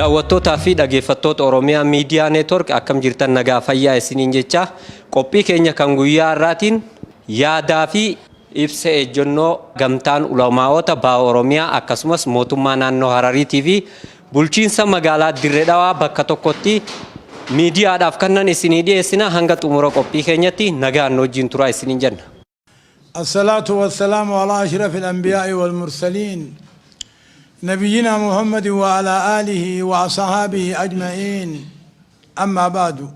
daawwattoota fi dhaggeeffattoota Oromiyaa Miidiyaa Neetwork akkam jirtan nagaa fayyaa isiniin jecha qophii keenya kan guyyaa har'aatiin yaadaa fi ibsa ejjennoo gamtaan ulamaa'ota baha Oromiyaa akkasumas mootummaa naannoo Harariitii fi bulchiinsa magaalaa Dirree Dhawaa bakka tokkotti miidiyaadhaaf kannan isinii dhiyeessina hanga xumura qophii keenyatti nagaan wajjin turaa isiniin jenna. As-salaatu was-salaamu alaa ashrafil anbiyaa'i wal mursaliin نبينا محمد وعلى آله وأصحابه أجمعين أما بعد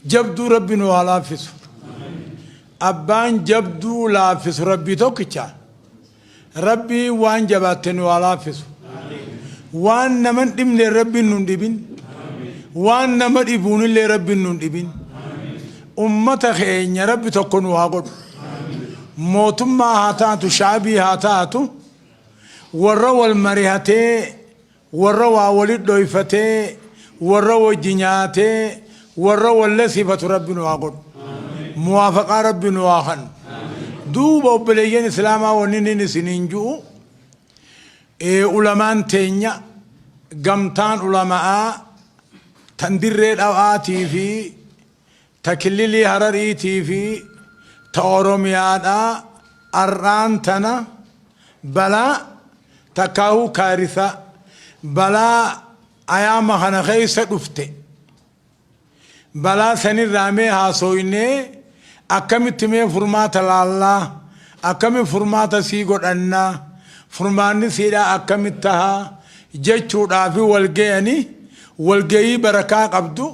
جبدو ربنا ولافس أبان جبدو لافس ربي توكيشا ربي وان جباتن ولافس وان نمن دمن ربي نندبين وان نمن إبون اللي ربي نندبين أمة خير ربي تكون واقود موتما هاتاتو شعبي هاتاتو warra marihatee warra walid doyfatee warra wajinyaatee warra walla sifatu rabbinu waaqod muwaafaqa rabbinu waaqan duuba obboleeyyan islaamaa wannin isiniin ju'u ulamaan teenya gamtaan ulamaa tan Dirree Dhawaatii fi ta kililii Harariitii fi ta Oromiyaadhaa arraan tana balaa تكاو كارثة بلا أيام خنا خيسة دفته بلا سني رامي هاسوينه أكمل تمي فرمات الله أكمل فرمات سيقول أننا فرمان سيدا أكمل تها جيتشو دافي والجيني والجي بركة قبضو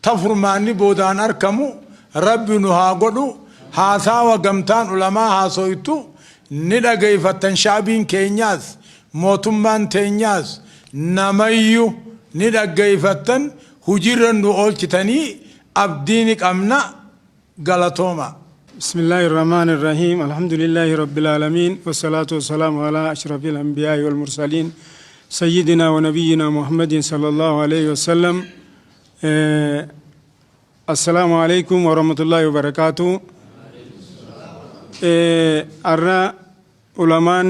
تفرماني بودان أركمو ربي نهاقدو هاسا وقمتان علماء هاسويتو ندقى فتن شعبين كينياس موتمان تينياس نمايو ندقيفتن هجيرن نقولتني أبدينك أمنا غلطوما. بسم الله الرحمن الرحيم الحمد لله رب العالمين والصلاة والسلام على أشرف الأنبياء والمرسلين سيدنا ونبينا محمد صلى الله عليه وسلم. السلام عليكم ورحمة الله وبركاته. أرى علماء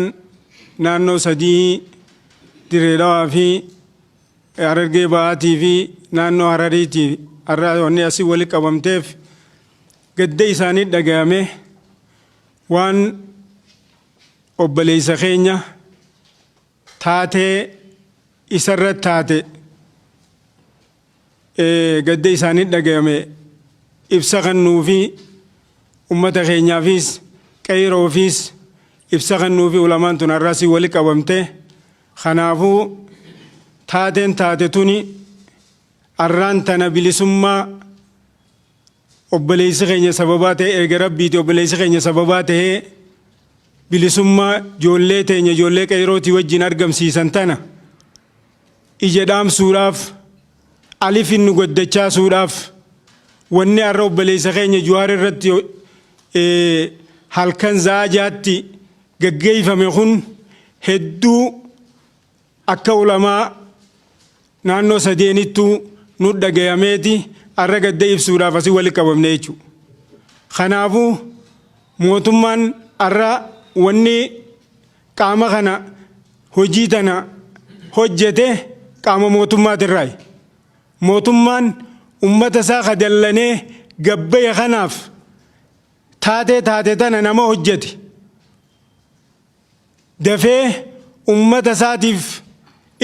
naannoo sadii Dirree Dhawaa fi harargee bahaatii fi naannoo Harariitii har'a wanni asii walitti qabamteef gadda isaanii dhagahame waan obboleessa keenya taatee isarratti taate gadda isaanii dhagahame ibsa kannuu fi ummata keenyaafis qeeroofis ibsa kannuu fi ulamaan tun har'asii walitti qabamte kanaafuu taateen taate tuni arraan tana bilisummaa obboleessi keenya sababaa ta'e erga rabbiiti obboleessi keenya sababaa ta'e bilisummaa ijoollee teenya ijoollee qeerootii wajjin argamsiisan tana ija dhaamsuudhaaf alifin nu goddachaasuudhaaf wanni har'a obboleessa keenya Jawaar irratti halkan zaajaatti gaggeeffame kun hedduu akka ulamaa naannoo sadeenittuu nu dhagayameeti har'a gadda ibsuudhaaf asii walitti qabamne jechuudha. Kanaafuu mootummaan har'a wanni qaama kana hojii tana hojjete qaama mootummaatirraayi. Mootummaan ummata isaa kadallanee gabbaya kanaaf taate tana nama hojjete. dafee ummata isaatiif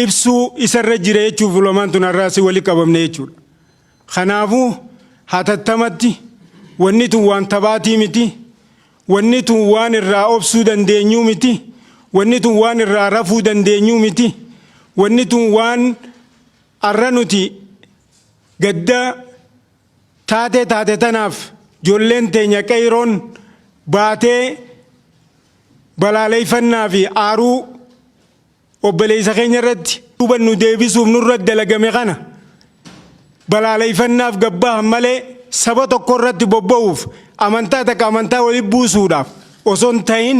ibsuu isarra jira jechuuf ulamaan tun har'aasii walitti qabamne jechuudha. Kanaafuu hatattamatti wanni tun waan tabaatii miti, wanni tun waan irraa obsuu dandeenyuu miti, wanni tun waan irraa rafuu dandeenyuu miti, wanni tun waan har'a nuti gadda taate tanaaf ijoolleen teenya qeeroon baatee balaaleffannaa fi aaruu obboleessa keenya irratti hubannu deebisuuf nurra dalagame kana balaaleffannaaf gabbaa malee saba tokko irratti bobba'uuf amantaa takka amantaa walitti buusuudhaaf osoo hin ta'in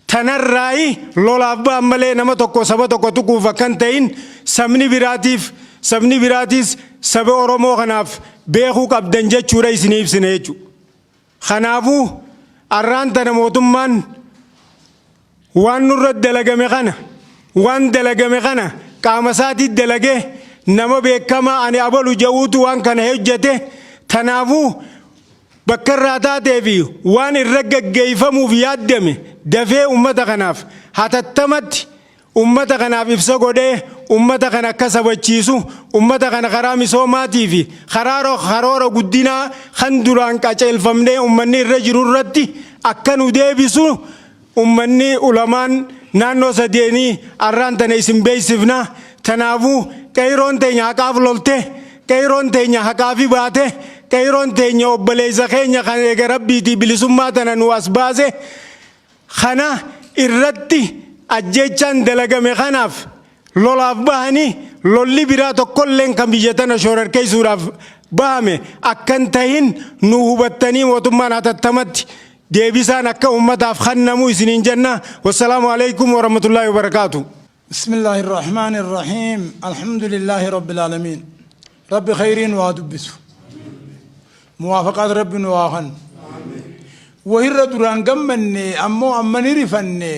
tanarraayi lolaaf ba'an malee nama tokko saba tokko tuquuf akkan ta'in sabni biraatiis saba Oromoo kanaaf beekuu qabdan jechuudha isinii ibsine jechuudha. Kanaafuu arraan tana mootummaan waan nurra dalagame kana qaamasaatii dalagee nama beekamaa ani abalu jawuutu waan kana hojjete tanaafuu bakka irraa taatee fi waan irra gaggeeffamuuf yaaddame dafee ummata kanaaf hatattamatti ummata kanaaf ibsa godhee ummata kana akka sabachiisu ummata kana karaa misoomaatii fi karoora guddinaa kan duraan qaceelfamnee ummanni irra jiru irratti akka nu deebisu ummanni ulamaan naannoo sadeenii arraan tana isin beeksifna. Tanaafuu qeeroon teenya haqaaf lolte qeeroon teenya haqaaf baate qeeroon teenya obboleessa keenya kan eega rabbiitii bilisummaa tana nu as baase kana irratti ajjechaan dalagame kanaaf lolaaf bahanii lolli biraa tokkolleen kan biyya tana shororkeessuudhaaf bahame akkan tahin nu hubattanii mootummaan hatattamatti deebisaan akka ummataaf kennamu isiniin jenna. Wassalaamu alaikum warahmatullahi wabarakatuh. بسم الله الرحمن الرحيم الحمد لله رب العالمين رب خيرين وادبسو موافقات رب نواخن وهر دران قمني أمني رفني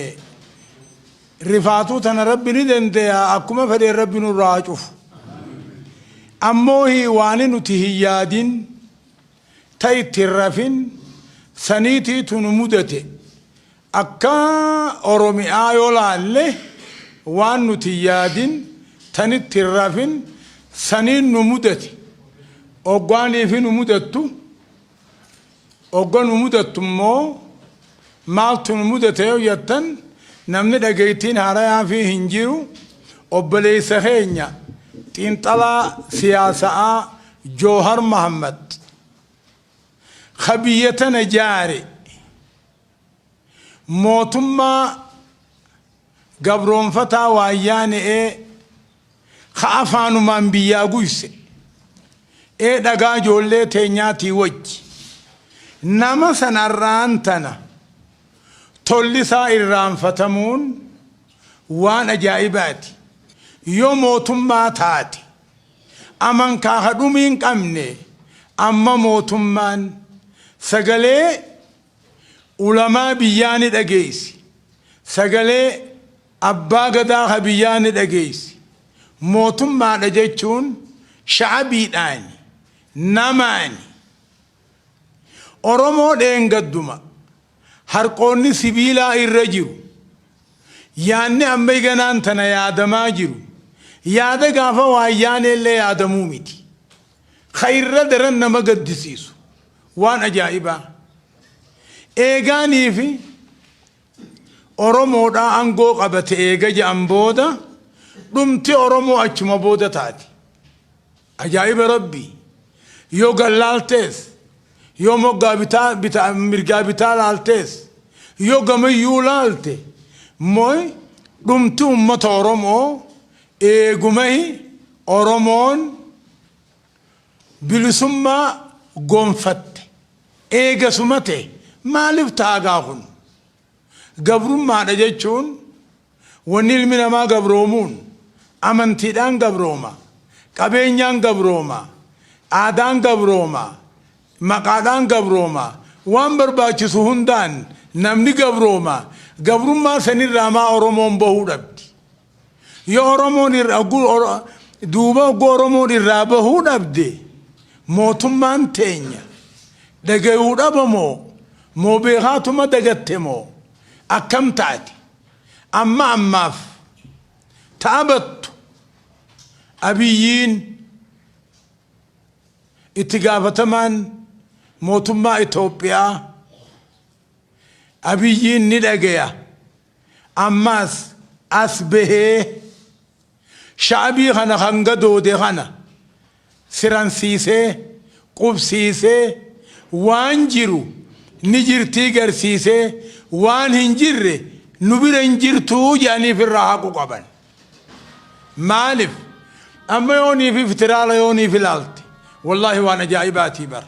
رفاتو تنا رب ندنديا أكما فدي رب نراجف هي واني نتهيادين تايت الرفين سنيتي تنمودتي أكا أرومي آيولا اللي waan nuti yaadin tanitti rafin saniin nu mudate oggaanii fi nu mudattu ogga nu mudattu immoo maaltu nu mudate yoo jettan namni dhagaytiin haarayaa fi hin jiru obboleessa keenya xiinxalaa siyaasaa Joohar Mahammad khabiyyatana jaare mootummaa gabroon fataa waayyaane khaafaanu man biyyaa guyse dhagaa ijoollee teenyaatii wajji nama sanarraan tana tollisaa irraanfatamuun waan ajaa'ibaati. Yoo mootummaa taate amankaa hadhumiin qabne amma mootummaan sagalee ulamaa biyyaani dhageessi sagalee abbaa gadaa habiyyaani dhageessi mootummaadha jechuun shaabiidhaani namaani oromoo dheengadduma harqoonni sibiilaa irra jiru yaanni amma ganaan tana yaadamaa jiru yaada gaafa waayyaaneellee yaadamuu miti khayra daran nama gaddisiisu waan ajaa'ibaa eegaanii fi oromoodha angoo qabate eega jedhan booda dhumti oromoo achuma booda taati. Ajaa'iba rabbii yoo gallaaltees yoo moggaa mirgaa bitaa laaltees yoo gamayyuu laalte mooy dhumti ummata oromoo eegumahi oromoon bilisummaa gonfatte eegasumate maaliif taagaa kun gabrummaadha jechuun wanni ilmi namaa gabroomuun amantiidhaan gabrooma qabeenyaan gabrooma aadaan gabrooma maqaadhaan gabrooma waan barbaachisu hundaan namni gabrooma gabrummaa sanirraa maa oromoon bahuu dhabdi yoo oromoon duuba oromoon irraa bahuu dhabde mootummaan teenya dhagayuu dhabamoo moo beekaatuma dagatte moo akkam taati amma ammaaf taabattu abiyyiin itti gaafatamaan mootummaa Itoophiyaa abiyyiin ni dhagaya ammaas as bahee shaabii kana hanga doode kana siransiisee qubsiisee waan jiru ni jirtii garsiisee waan hin jirre nu bira hin jirtuu jedhaniif irraa haqu qaban. Maaliif amma yoonii fi fitiraala yoonii fi laalte wallahi waan ajaa'ibaatii bara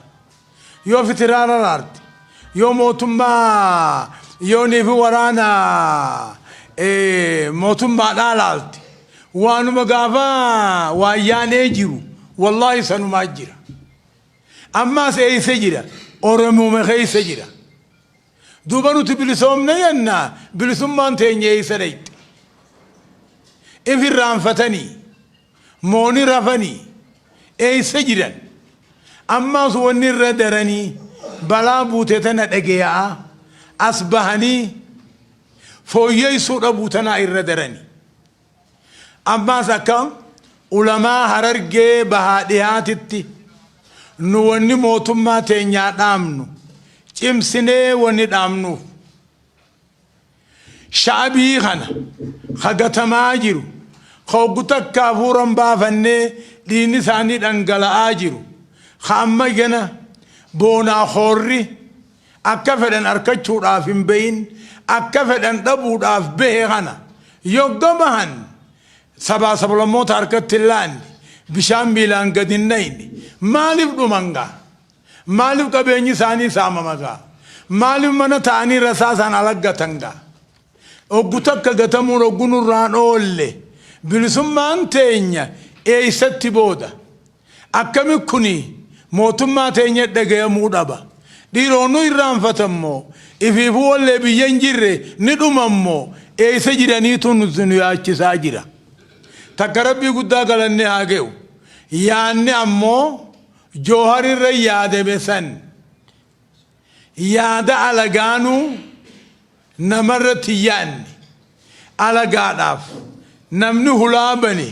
yoo fitiraala laalte yoo mootummaa yoonii fi waraana mootummaadhaa laalte waanuma gaafa waayyaanee jiru wallahi sanumaa jira ammaas eeyse jira oromuuma keeyse jira duuba nuti bilisoomne yenna bilisummaan teenya eeyse dhayte ifirraan fatanii mooni rafanii eeysa jiran ammaas wanni irra daranii balaa buute tana dhageeyaa as bahanii fooyyeessuu dhabuu tanaa irra daranii ammaas akka ulamaa harargee bahaa dhiyaatitti nu wanni mootummaa teenyaa dhaamnu cimsinee wanni dhaamnuuf shaabii kana hagatamaa jiru hoggutakka hafuuran baafannee dhiinni isaanii dhangala'aa jiru hamma gana boonaa hoorri akka fedhan arkachuudhaaf hin beyin akka fedhan dhabuudhaaf behe kana yogga bahan sabaa sablammoota harkatti hin laanne bishaan miilaan gad hin nayne maaliif dhumangaa maaliif qabeenyi isaanii saamamagaa maaliif mana ta'anii rasaasaan alaggatangaa oggutakka gatamuun oggunurraan oolle bilisummaan teenya eeysatti booda akkami kuni mootummaa teenya dhagayamuu dhaba dhiiroonuu irraanfatammoo ifiifuu wallee biyya hin jirre ni dhumammoo eeysa jiraniitu nu yaachisaa jira takka rabbii guddaa galanne haa ga'u yaanni ammoo jooharirra yaadame san yaada alagaanuu namarratti yaanni alagaadhaaf namni hulaa bane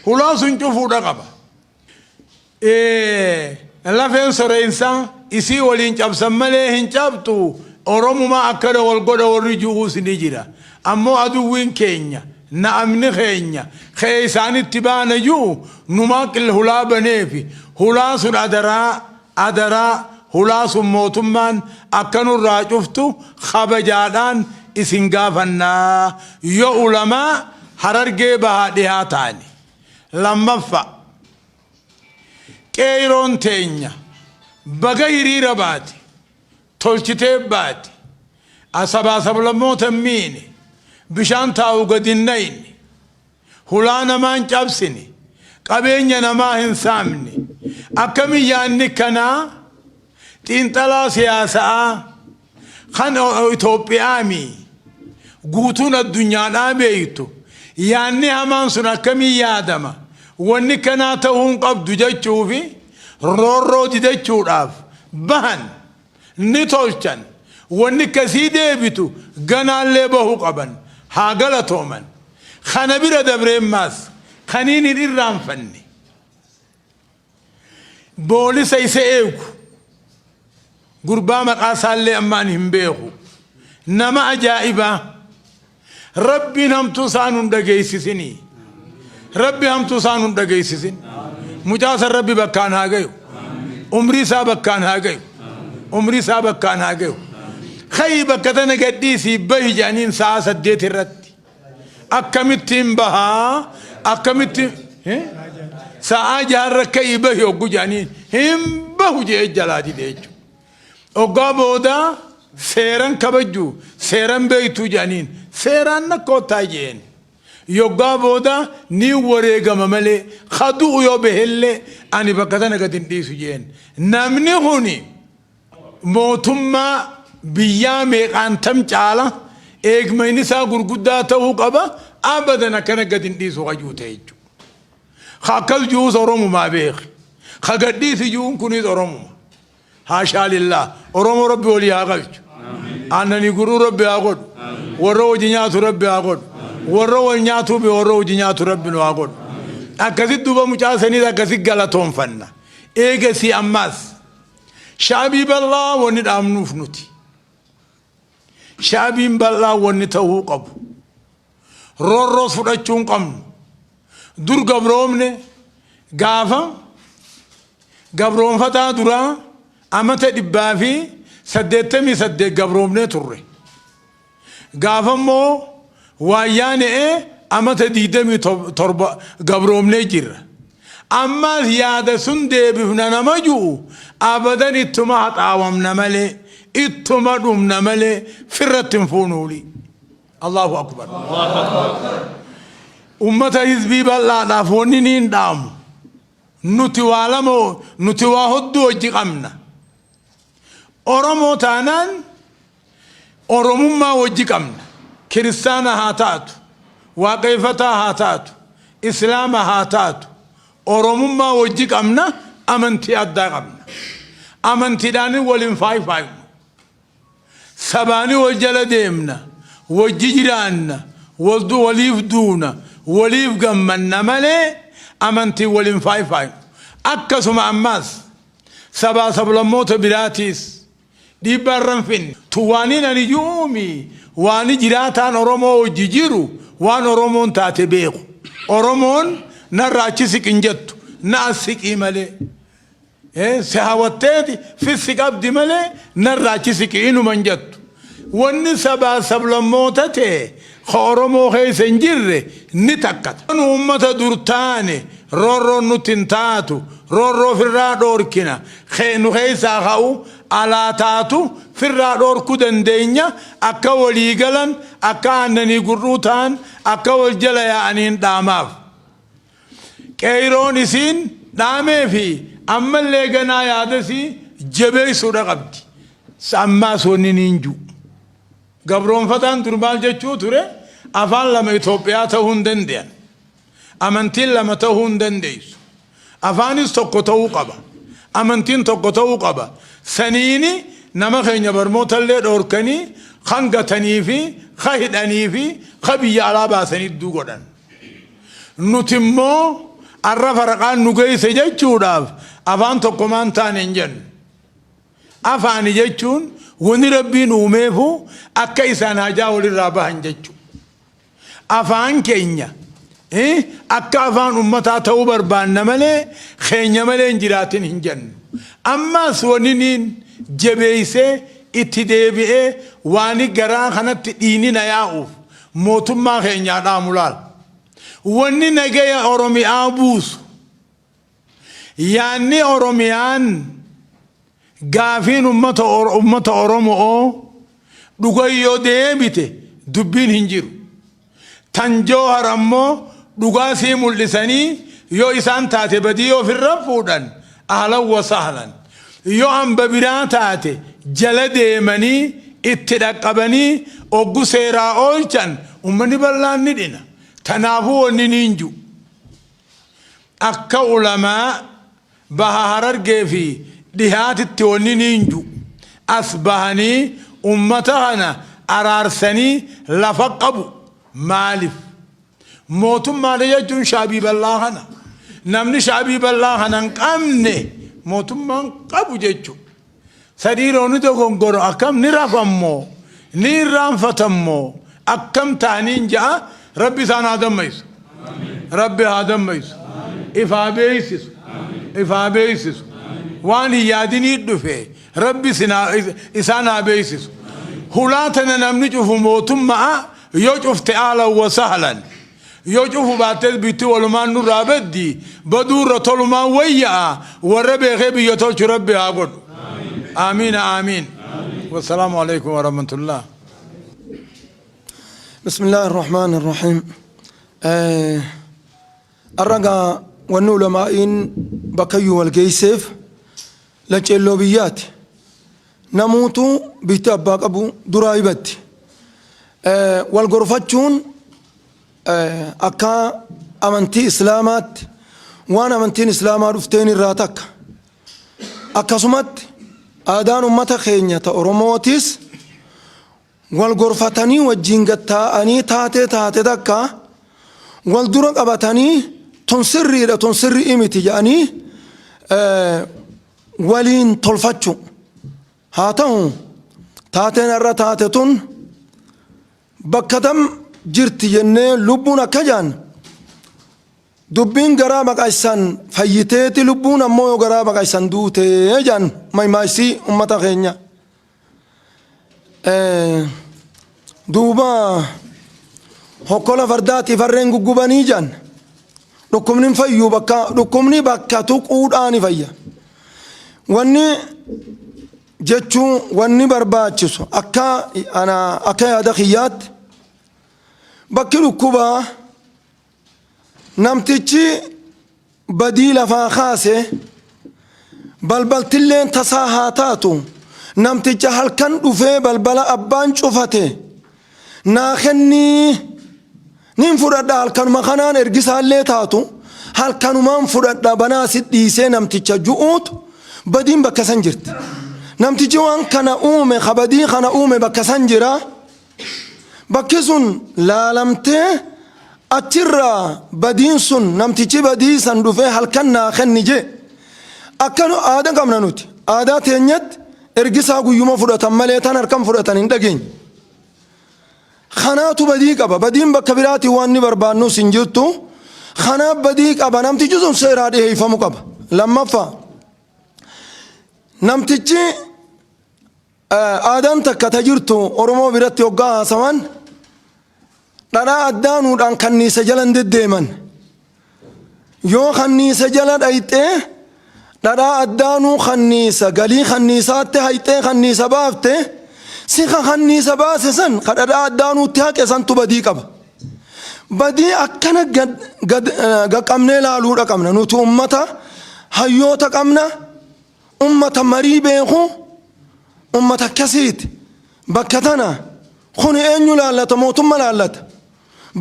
hulaa sun cufuudha qaba lafeen soreensaa isii waliin cabsan malee hin cabtu oromumaa akkana wal godha warri ju'uus ni jira ammoo aduwwiin keenya na'amni keenya kee isaanitti baana ju'u numaa qilla hulaa baneefi hulaa sun adaraa hulaa sun mootummaan akkanurraa cuftu kabajaadhaan isin gaafannaa yoo ulamaa harargee bahaa dhihaa taani lammaffa qeeroon teenya baga hiriira baati tolchitee baati asabaa sablammoota miine bishaan taa'u gadin nayne hulaa namaan cabsine qabeenya namaa hin saamne akkami yaanni kanaa xiinxalaa siyaasaa kan Itoophiyaami guutuun addunyaadhaa beektu yaanni hamaan sun akkamii yaadama wanni kanaa ta'uun qabdu jechuufi roorroo didachuudhaaf bahan ni tolchan wanni kasii deebitu ganaallee bahuu qaban haa galatooman kana bira dabreemmaas kaniin hin irraanfanne boolisa isa eegu gurbaa maqaa isaallee ammaan hin beeku nama ajaa'ibaa rabbiin hamtuu isaan hun dhageessisinii rabbi hamtuu isaan hun dhageessisin mucaasan rabbi bakkaan haa gayu umrii isaa bakkaan haa gayu umrii isaa bakkaan haa gayu kayyi bakka tana gadhiisii bahi jedhaniin sa'a 8 irratti akkamittiin bahaa akkamitti sa'a 6 kayyi bahi hoggu jedhaniin hin bahu jee jalaa dide jechuudha oggaa booda seeran kabajju seeran beeytuu jedhaniin seeraan nakkootaa jeen yoggaa booda ni wareegama malee kaduu yoo behellee ani bakka tana gad hin dhiisu jeen namni huni mootummaa biyyaa meeqaantam caala eegmayni isaa gurguddaa ta'uu qaba abadan akkana gad hin dhiisu hajuu ta'e jechuudha akkas juus oromumaa beeki ka gad dhiisi juun kunis oromuma haashaa lillaa oromo rabbi walii haa qabchu annani guruu rabbi haa godhu warra hojii nyaatu rabbi haa godhu warra wal nyaatuu bi warra hojii nyaatu rabbi nu haa godhu akkasit duba mucaasaniis akkasit galatoonfanna eegasi ammaas shaabii bal'aa wanni dhaamnuuf nuti shaabiin bal'aa wanni ta'uu qabu roorroos fudhachuu hin qabnu dur gabroomne gaafa gabroonfataa duraa amata 188 gabroomne turre gaafammoo waayyaanee amata 27 gabroomne jirra ammaas yaada sun deebifna nama ju'u abadan ittuma haxaawamna malee ittuma dhumna malee firratti hin fuunuuli Allahu akbar ummata hizbii bal'aadhaaf wanni niin dhaamu nuti waa lamoo nuti waa hodduu hojii qabna oromoo taanaan oromummaa wajji qabna kiristaana haa taatu waaqeffataa haa taatu islaama haa taatu oromummaa wajji qabna amantii addaa qabna amantiidhaan waliin faayfaaynu sabaanii wal jala deemna wajji jiraanna waliif duuna waliif gammanna malee amantii waliin faayfaaynu akkasuma ammaas sabaa sablammoota biraatiis dhiibbaa irraan finne tuwaaniin ani yuumi waan jiraataan oromoo wajji jiru waan oromoon taate beeku oromoon narraa achi siqin jettu na as siqii malee si hawwatteeti fissi qabdi malee narraa achi siqii inuman jettu wanni sabaa sablammoota ta'e oromoo keessa hin jirre ni takkata nu ummata dur taane roorroon nutti hin taatu roorroo firraa dhoorkina nu keessaa ka'u alaa taatu firraa dhoorkuu dandeenya akka walii galan akka aannanii gurruu ta'an akka wal jala yaa'aniin dhaamaaf qeeroon isiin dhaamee fi ammallee ganaa yaadasii jabeessuudha qabdi ammaas wanni niin jiru gabroonfataan durmaal jechuu ture afaan lama Itoophiyaa ta'uu hin danda'an amantiin lama ta'uu hin dandeessu afaanis tokko ta'uu qaba amantiin tokko ta'uu qaba saniini nama keenya barmootaallee dhoorkanii kan gatanii fi kan hidhanii fi kan biyya alaa baasanii iddoo godhan nuti immoo arra faraqaan nu geesse jechuudhaaf afaan tokko maan taane hin jennu afaani jechuun wani rabbiin uumeefu akka isaan hajaa walirraa bahan jechuudha afaan keenya akka afaan ummataa ta'uu barbaanna malee keenya malee hin jiraatin hin jennu ammaas waniniin jabeessee itti deebi'ee waan garaa kanatti dhiinina yaa'uuf mootummaa keenyaa dhaamulaal wanni nagaya oromiyaa buusu yaanni oromiyaan gaafiin ummata oromoo dhugayyoo deebite dubbiin hin jiru tan joohar ammoo dhugaa sii mul'isanii yoo isaan taate badii ofirra fuudhan ahlan wa sahlan yoo hamba biraa taate jala deemanii itti dhaqqabanii oggu seeraa oolchan ummanni bal'aan ni dhina tanaafuu wanni niin jiru akka ulamaa baha harargee fi dhihaatitti wanni niin jiru as bahanii ummata kana araarsanii lafa qabu maaliif mootummaa jechuun shaabii bal'aa kana namni shaabii bal'aa kana hin qabne mootummaan qabu jechuudha sadiiroonni dogongoro akkam ni rafammoo ni irraanfatammoo akkam ta'aniin ja'a rabbi isaan haa dammaysu rabbi haa dammaysu ifaa beeysisu ifaa beeysisu waan hin yaadinii dhufe rabbi isaan haa beeysisu hulaatana namni cufu mootummaa yoo cufte ahlan wa sahlan yoo cufu baatees bitti walumaan nurraa baddi baduurra tolumaan wayya'a warra beekee biyya tolchu rabbi haa godhu آمين آمين والسلام عليكم ورحمة الله بسم الله الرحمن الرحيم الرقا والنولمائين بكيو والقيسف لجلوبيات نموتو بيتاباك أبو درايبت والغرفتشون أكا أمنتي إسلامات وانا أمنتي إسلامات رفتين الراتك أكا سمت آدان أمتا خينية أورموتيس والغرفتاني والجنغتاني تاتي دكا والدرق أبتاني تنسري إمتي جاني ولين تلفتشو هاتهم تاتين الرا تاتتون بكتم جرتي جنة لبونا كجان دبين غرابك أيسان فيتيتي لبونا مو غرابك أيسان دوتي جان ماي مايسي أمتا خينيا دوبا هكولا فرداتي فرنغو غباني جان ركمني فيو بكا ركمني بكا تقود آني فيا واني جتشو واني برباتشسو أكا أنا أكا يا دخيات بكي ركوبا نمتيجي بديل فاخاسه بلبل تلين تساهاتاتو نمتيجي هالكن دفه بلبل أبان شفته ناخني nin fudhadha halkanuma kanaan ergisaallee taatu halkanumaan fudhadha banaa sit dhiisee namticha ju'uutu badiin bakka san jirti. Namtichi waan kana uume kabadii kana uume bakka san jira. Bakki sun laalamtee achirraa badiin sun namtichi badii san dhufee halkan naa kenni jee akkanu aadaa qabna nuti. Aadaa teenyatti ergisaa guyyuma fudhatan malee tan harkan fudhatan hin dhageenye. Kanaatu badii qaba. Badiin bakka biraati waan ni barbaannus hin jirtu. Kanaaf badii qaba. Namtichi sun seeraa dhiheeffamu qaba. Lammaffaa namtichi aadaan takka ta jirtu Oromoo biratti hoggaa haasawan dhadhaa addaanuudhaan kanniisa jala hin deddeeman. Yoo kanniisa jala dhayxee dhadhaa addaanuu kanniisa galii kanniisaatti hayxee kanniisa baafte si kanniisa baase san dhadhaa addaanuutti haqe santu badii qaba. Badii akkana gaqqabnee laaluudha qabna. Nuti ummata hayyoota qabna. Ummata marii beeku. Ummata akkasiiti. Bakka tana kun eenyu laallata? Mootummaa laallata.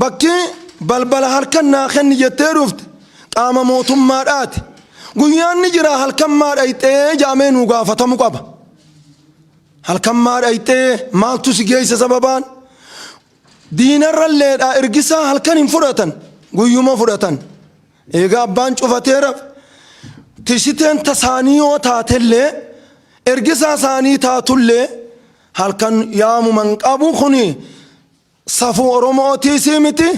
Bakki balbala halkan naa kenni jettee dhufte qaama mootummaadhaati. Guyyaan ni jira halkan maa dhayxee jaamee nu gaafatamu qaba. Halkan maa dhayxee maaltu si geesse sababaan? Diinarralleedha ergisaa halkan hin fudhatan guyyuma fudhatan. Egaa abbaan cufateera tishiteen tasaanii yoo taatellee ergisaa saanii taatullee halkan yaamuman qabu kuni safuu Oromootiisii miti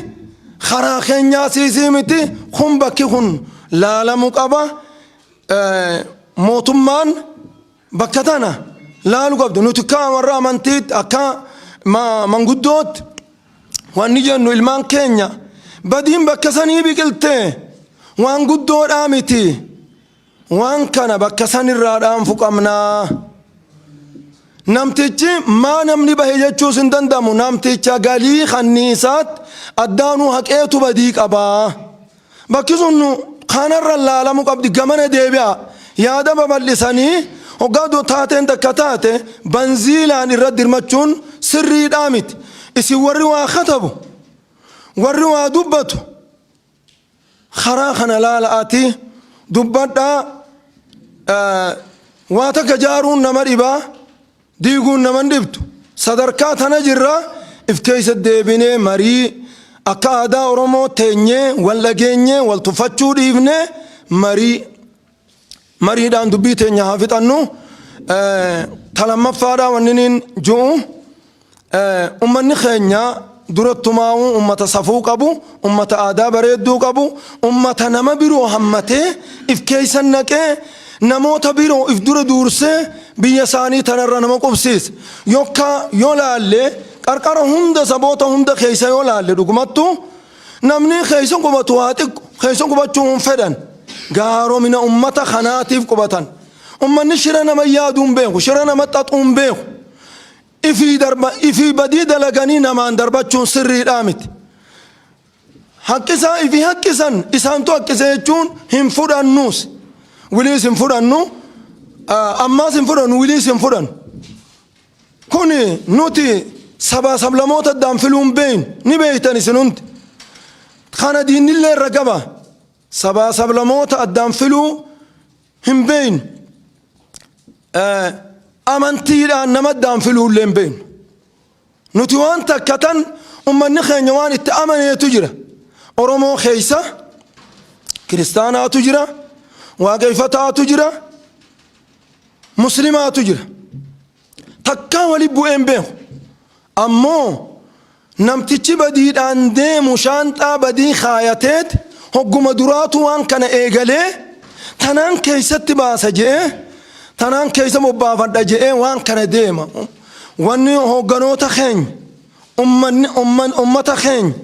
karaa keenyaasiisii miti kun bakki kun laalamu qaba. Mootummaan bakka tana laalu qabdu. Nuti akka warra amantiitti akka manguddootti wanni jennu ilmaan keenya badiin bakka sanii biqiltee waan guddoodhaa miti. Waan kana bakka sanirraa dhaanfu qabnaa. Namtichi maa namni bahe jechuus hin danda'amu. Namticha galii kanniisaatti addaanuu haqeetu badii qabaa. Bakki sun kanarra laalamu qabdi. Gamana deebi'a. Yaada babal'isanii hoggaa taateen takka taate banziilaan irratti dirmachuun sirriidhaa miti. Isin warri waa katabu warri waa dubbatu karaa kana laala'aati dubbadhaa. Waa takka jaaruun nama dhibaa diiguun nama dhibtu. Sadarkaa tana jirra if keessa deebinee marii akka aadaa Oromoo teenyee wal dhageenyee wal tuffachuu dhiifnee mariidhaan dubbii teenya haa fixannu. Talamaffaadhaa wanniin ju'u ummanni keenya durattumaa'uu ummata safuu qabu, ummata aadaa bareedduu qabu, ummata nama biroo hammatee if keessa naqee namoota biroo if dura duursee biyya isaanii tanarra nama qubsiisa. Yoo laalle qarqara hunda saboota hunda keessa yoo laalle dhugumattu namni keessa qubatu haa xiqqu. Keessa qubachuu hin fedhan. Gaaromina ummata kanaatiif qubatan. Ummanni shira nama yaaduun beeku, shira nama xaxuun beeku. Ifii badii dalaganii namaan darbachuun sirriidhaa miti. Haqqisaa ifii haqqisan isaantu haqqise jechuun hin fudhannuus. Wiliis hin fudhannu. Ammaas hin fudhannu. Wiliis hin fudhannu. Kuni nuti sabaa sablamoota addaan filuun beeynu ni beeytan isin hundi. Kana diinillee irra qaba. Sabaa sablamoota addaan filuu hin beeynu. Amantiidhaan nama addaan filuullee hin beeynu. Nuti waan takkatan ummanni keenya waan itti amaneetu jira. Oromoo keessa kiristaanaatu jira, waaqeffataatu jira, muslimaatu jira. Takkaa wali bu'een beeku. Ammoo namtichi badiidhaan deemu shaanxaa badii kaayateet hogguma duraatu waan kana eegalee tanaan keessatti baasa je'ee tanaan keessa bobbaafadha je'ee waan kana deema. Wanni hogganoota keenya ummata keenya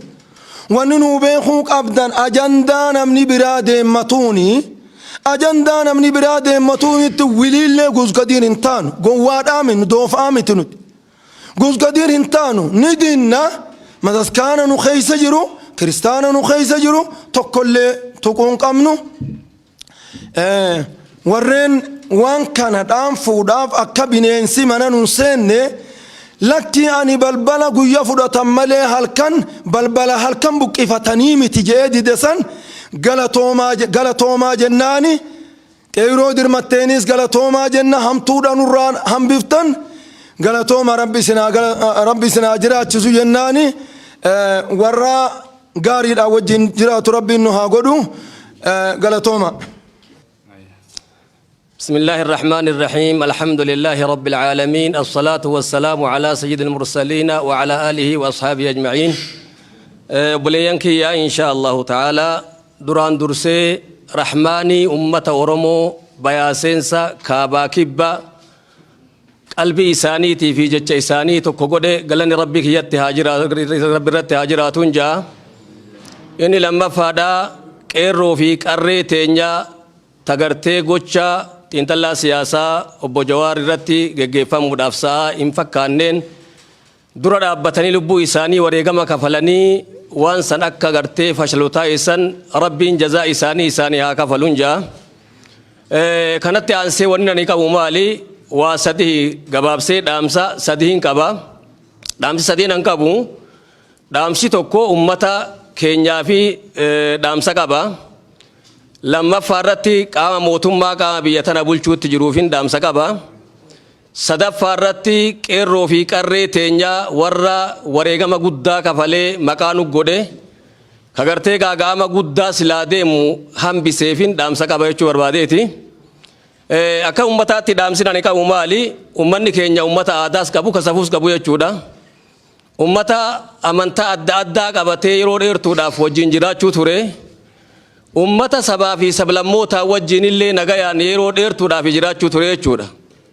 wanni nuu beekuu qabdan ajandaa namni biraa deemmatuuni. Ajandaa namni biraa deemmatuunitti wiliillee gusgadiin hin taanu. Gowwaadhaa miti doofaa miti nuti. Gusgadiin hin taanu ni dinna. Mataskaana nu keessa jiru, kiristaana nu keessa jiru tokkollee tuquun qabnu. Warreen waan kana dhaanfuudhaaf akka bineensi mana nun seenne lakki ani balbala guyya fudhatan malee halkan balbala halkan buqqifatanii miti jee dide san galatoomaa jennaani qeyroo dirmatteenis galatoomaa jenna hamtuudha nurraan hambiftan galatooma rabbi sinaa jiraachisu jennaani warra gaariidha wajjin jiraatu rabbiin nu haa godhu galatooma. بسم الله الرحمن الرحيم الحمد لله رب العالمين الصلاة والسلام على سيد المرسلين وعلى آله وأصحابه أجمعين بليانكي يا إن شاء الله تعالى دران درسي رحماني أمة oromo بياسينسا كابا كبا قلبي إسانيتي في جتش إساني تكوكودي قلني ربك ربي رت هاجراتون جا إني لما فادا كيرو في قري تينيا تغرتي غوچا تنتلا سياسة أبو جوار رتي جيفا مدافسا إنفكانين درا دابتني لبو إساني وريغما كفلني وان سنك غرتي فشلوتا إسان ربي جزاء إساني ها كفلون جا كانت أنسي وننا نكابو مالي وسده غبابسي دامسا سدهين كبا دامسي سدهين انكابو دامسي توكو أمتا كينيا في دامسا كبا لما فارتي قام موتوما قام بيتنا بولچوت جروفين دامسا كبا صدف فارتي كيرو في قري تينيا ورا وريغما غدا كفالي مكانو غودي كغرتي غاما غدا سلاديمو هم بسيفين دامسا كبا يچو برباديتي akka ummataatti dhaamsina ni qabu maali ummanni keenya ummata aadaas qabu kasafuus qabu jechuudha ummata amantaa adda addaa qabatee yeroo dheertuudhaaf wajjin jiraachuu ture ummata sabaa fi sablammoota wajjin illee nagayaan yeroo dheertuudhaaf jiraachuu ture jechuudha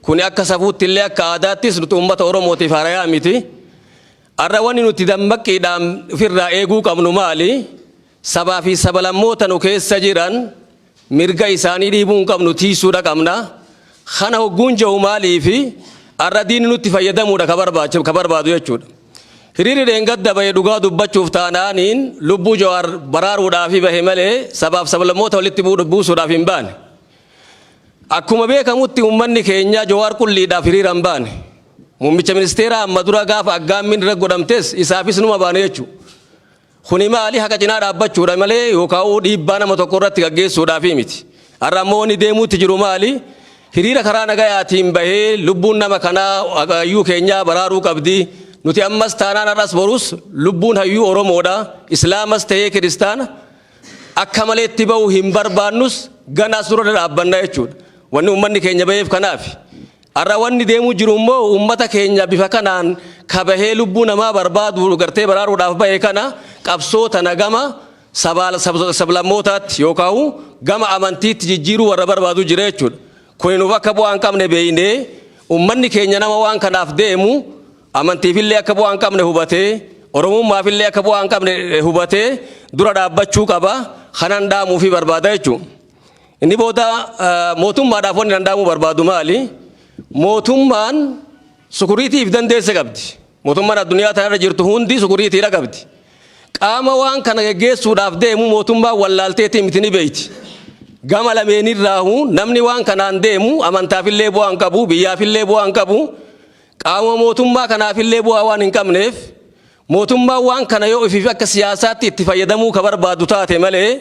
kuni akka safuutti illee akka aadaattis nuti ummata oromootiif harayaa miti arra wanni nuti dammaqqiidhaan ofirraa eeguu qabnu maali sabaa fi sablammoota nu keessa jiran mirga isaanii dhiibuun qabnu tiisuudha qabna kana hogguun jiru maalii fi arra diinni nutti fayyadamuudha ka barbaadu jechuudha hiriirri dheengadda bahe dhugaa dubbachuuf taanaaniin lubbuu jawaar baraaruudhaaf bahe malee sabaaf sablammoota walitti buusuudhaaf hin baane akkuma beekamutti ummanni keenya jawaar qulliidhaaf hiriira hin baane muummicha ministeeraa amma dura gaafa aggaammiin irra godhamtes isaafis numa baane jechuudha kuni maali haqa cinaa dhaabbachuudha malee yookaan dhiibbaa nama tokko irratti gaggeessuudhaaf miti har'a ammoo ni deemuutti jiru maali hiriira karaa nagayaatiin bahee lubbuun nama kanaa hayyuu keenyaa baraaruu qabdi nuti ammas taanaan har'as borus lubbuun hayyuu oromoodha islaamas ta'ee kiristaana akka malee itti bahu hin barbaannus ganaas dura dhaabbanna jechuudha wanni ummanni keenya baheef kanaaf har'a wanni deemuu jiru immoo ummata keenya bifa kanaan kabahee lubbuu namaa barbaadu gartee baraaruudhaaf bahee kana qabsoota nagama sablammootaatti yookaan gama amantiitti jijjiiruu warra barbaadu jira jechuudha kun nuuf akka bu'aa hin qabne beeynee ummanni keenya nama waan kanaaf deemu amantiifillee akka bu'aa hin qabne hubatee oromummaafillee akka bu'aa hin qabne hubatee dura dhaabbachuu qaba kanan dhaamuu fi barbaada jechuudha inni booda mootummaadhaaf wanni danda'amuu barbaadu maali mootummaan sukuriitiif dandeesse qabdi mootummaan addunyaa tanarra jirtu hundi sukuriitiidha qabdi qaama waan kana geggeessuudhaaf deemu mootummaan wallaalteetii miti ni beeyti gama lameenirraahu namni waan kanaan deemu amantaafillee bu'aa hin qabu biyyaafillee bu'aa hin qabu qaama mootummaa kanaafillee bu'aa waan hin qabneef mootummaan waan kana yoo ifiif akka siyaasaatti itti fayyadamuu ka barbaadu taate malee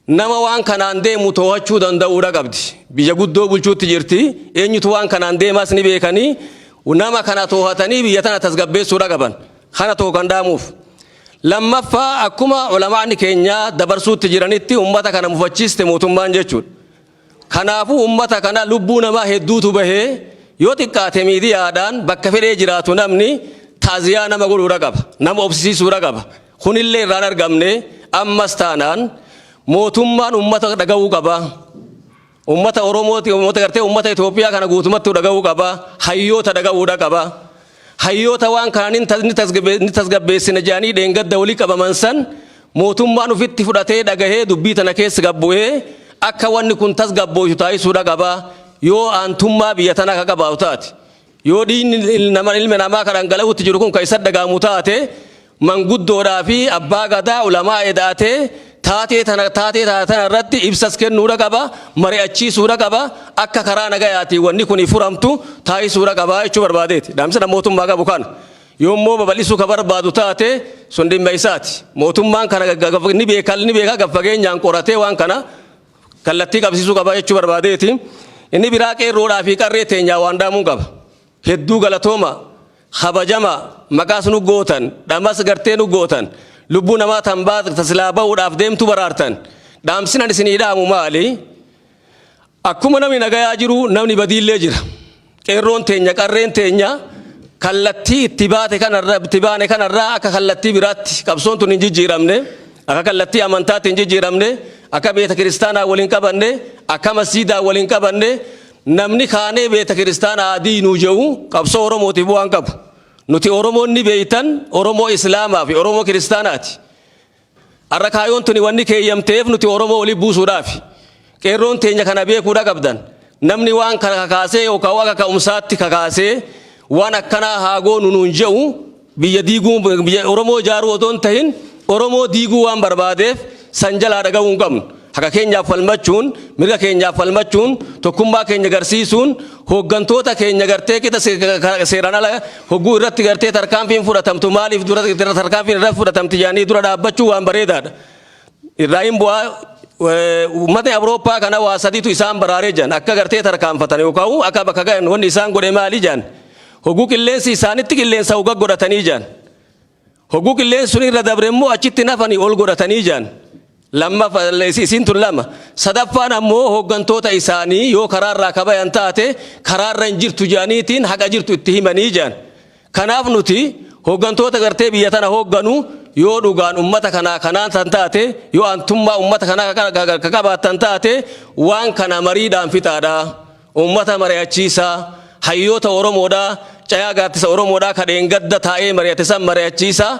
nama waan kanaan deemu to'achuu danda'uudha qabdi biyya guddoo bulchuutti jirti eenyutu waan kanaan deemaas ni beekanii nama kana to'atanii biyya tana tasgabbeessuudha qaban kana kan dhaamuuf lammaffaa akkuma ulamaani keenya dabarsuutti jiranitti ummata kana mufachiiste mootummaan jechuudha kanaafuu ummata kana lubbuu namaa hedduutu bahee yoo xiqqaate miidiyaadhaan bakka fedhee jiraatu namni taaziyaa nama godhuudha qaba nama obsisiisuudha qaba kunillee irraan argamne ammas taanaan mootummaan ummata dhaga'uu qaba ummata oromooti ummata gartee ummata Itoophiyaa kana guutumatti dhaga'uu qaba hayyoota dhaga'uudha qaba hayyoota waan kanaan ni tasgabbeessina jaanii dheengadda walii qabaman san mootummaan ufitti fudhatee dhagahee dubbii tana keessa gabbu'ee akka wanni kun tasgabbooyu taasisuudha qaba yoo aantummaa biyya tana ka qabaatu taate yoo diinni ilma namaa kan dhangala'uutti jiru kun ka isa dhagaamu taate manguddoodhaa fi abbaa gadaa ulamaa edaatee taatee tana irratti ibsas kennuudha qaba mari'achiisuudha qaba akka karaa nagayaati wanni kun furamtu taasisuudha qaba jechuu barbaadeeti dhaamsa mootummaa qabu kana yoommoo babal'isuu ka barbaadu taate sun dhimma isaati mootummaan kana ni beeka gaffageenyaan qoratee waan kana kallattii qabsiisuu qaba jechuu barbaadeeti inni biraa qeerroodhaa fi qarree teenyaa waan dhaamuu qaba hedduu galatooma habajama maqaas nu gootan dhamas gartee nu gootan lubbuu namaa tambaa tasilaa ba'uudhaaf deemtu baraartan dhaamsinan isinii dhaamu maali akkuma namni nagayaa jiru namni badiillee jira qeerroon teenya qarreen teenya kallattii itti baane kanarraa akka kallattii biraatti qabsoon tun hin jijjiiramne akka kallattii amantaatti hin jijjiiramne akka beeta kiristaanaa waliin qabanne akka masjiidaa waliin qabanne namni kaanee beeta kiristaanaa diinuu jedhu qabsoo oromootiif waan qabu nuti oromoonni beeytan oromoo islaamaa fi oromoo kiristaanaati arra kaayoon tuni wanni keeyyamteef nuti oromoo olii buusuudhaaf qeerroon teenya kana beekuudha qabdan namni waan kana kakaasee yookaan waan kaka'umsaatti kakaasee waan akkanaa haagoo nuun jedhu biyya diiguu biyya oromoo ijaaruu otoo hin tahin oromoo diiguu waan barbaadeef san jalaa dhaga'uu hin qabnu haqa keenyaaf falmachuun mirga keenyaaf falmachuun tokkummaa keenya garsiisuun hooggantoota keenya gartee qixa seeraan ala hogguu irratti gartee tarkaanfiin fudhatamtu maaliif dura tarkaanfiin irratti fudhatamti jaanii dura dhaabbachuu waan bareedaadha irraayin bu'aa ummata Awurooppaa kana waa sadiitu isaan baraaree jiran akka gartee tarkaanfatan yookaan akka bakka ga'an wanni isaan godhe maali jiran hogguu qilleensi isaanitti qilleensa hogga godhatanii jiran hogguu qilleensi sun irra dabre immoo achitti nafanii ol godhatanii jiran lamma isin tun lama sadaffaan ammoo hooggantoota isaanii yoo karaarraa kabayan taate karaarra hin jirtu jaaniitiin haqa jirtu itti himanii jiran kanaaf nuti hooggantoota gartee biyya tana hoogganu yoo dhugaan ummata kanaan tan taate yoo antummaa ummata kanaa qabaatan taate waan kana mariidhaan fixaadha ummata mari'achiisaa hayyoota oromoodhaa cayaa gaattisa oromoodhaa kadheen gadda taa'ee mari'atisan mari'achiisaa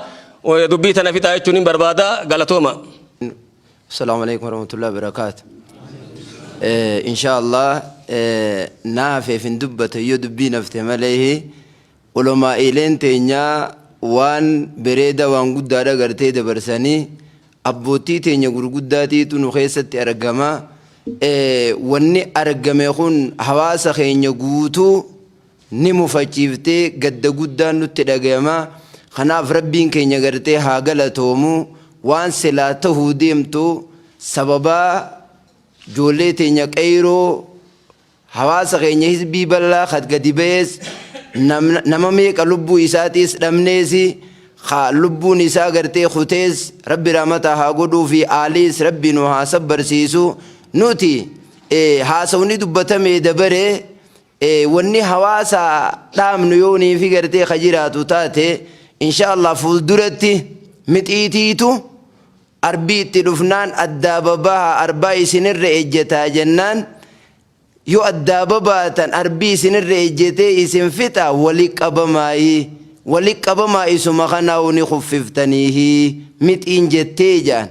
dubbii tana fixaa jechuun hin barbaada galatooma. السلام عليكم ورحمة الله وبركاته. إن شاء الله نافع في دبة يدبي نفته مليه علماء إلين تينيا وان بريدة وان قدارة غرتي دبرساني أبوتي تينيا غرقوداتي تنخيست أرقما واني أرقما يخون حواس خينيا قوتو نمو فاچيفتي قد قدان نتدقما خناف ربين كينيا غرتي هاقلتومو وان سلاته ديمتو سببا جوليتي نيقيرو حواس غيني حزبي بلا خد قدبيس نماميك لبو إساتيس لمنيسي خا لبو نسا غرتي خوتيس ربي رامتها قدو في آليس ربي نوها سبر سيسو نوتي حاسوني دبتمي دبري واني حواسا دام نيوني في غرتي خجيراتو تاتي إن شاء الله فولدرتي متئيتيتو أربيت لفنان الداببها أرباي سنر إجتا جنان يو الدابباتا أربي سنر إجتي اسم فتا ولك أبماي سمخنا ونخففتنيه متئين جتيجان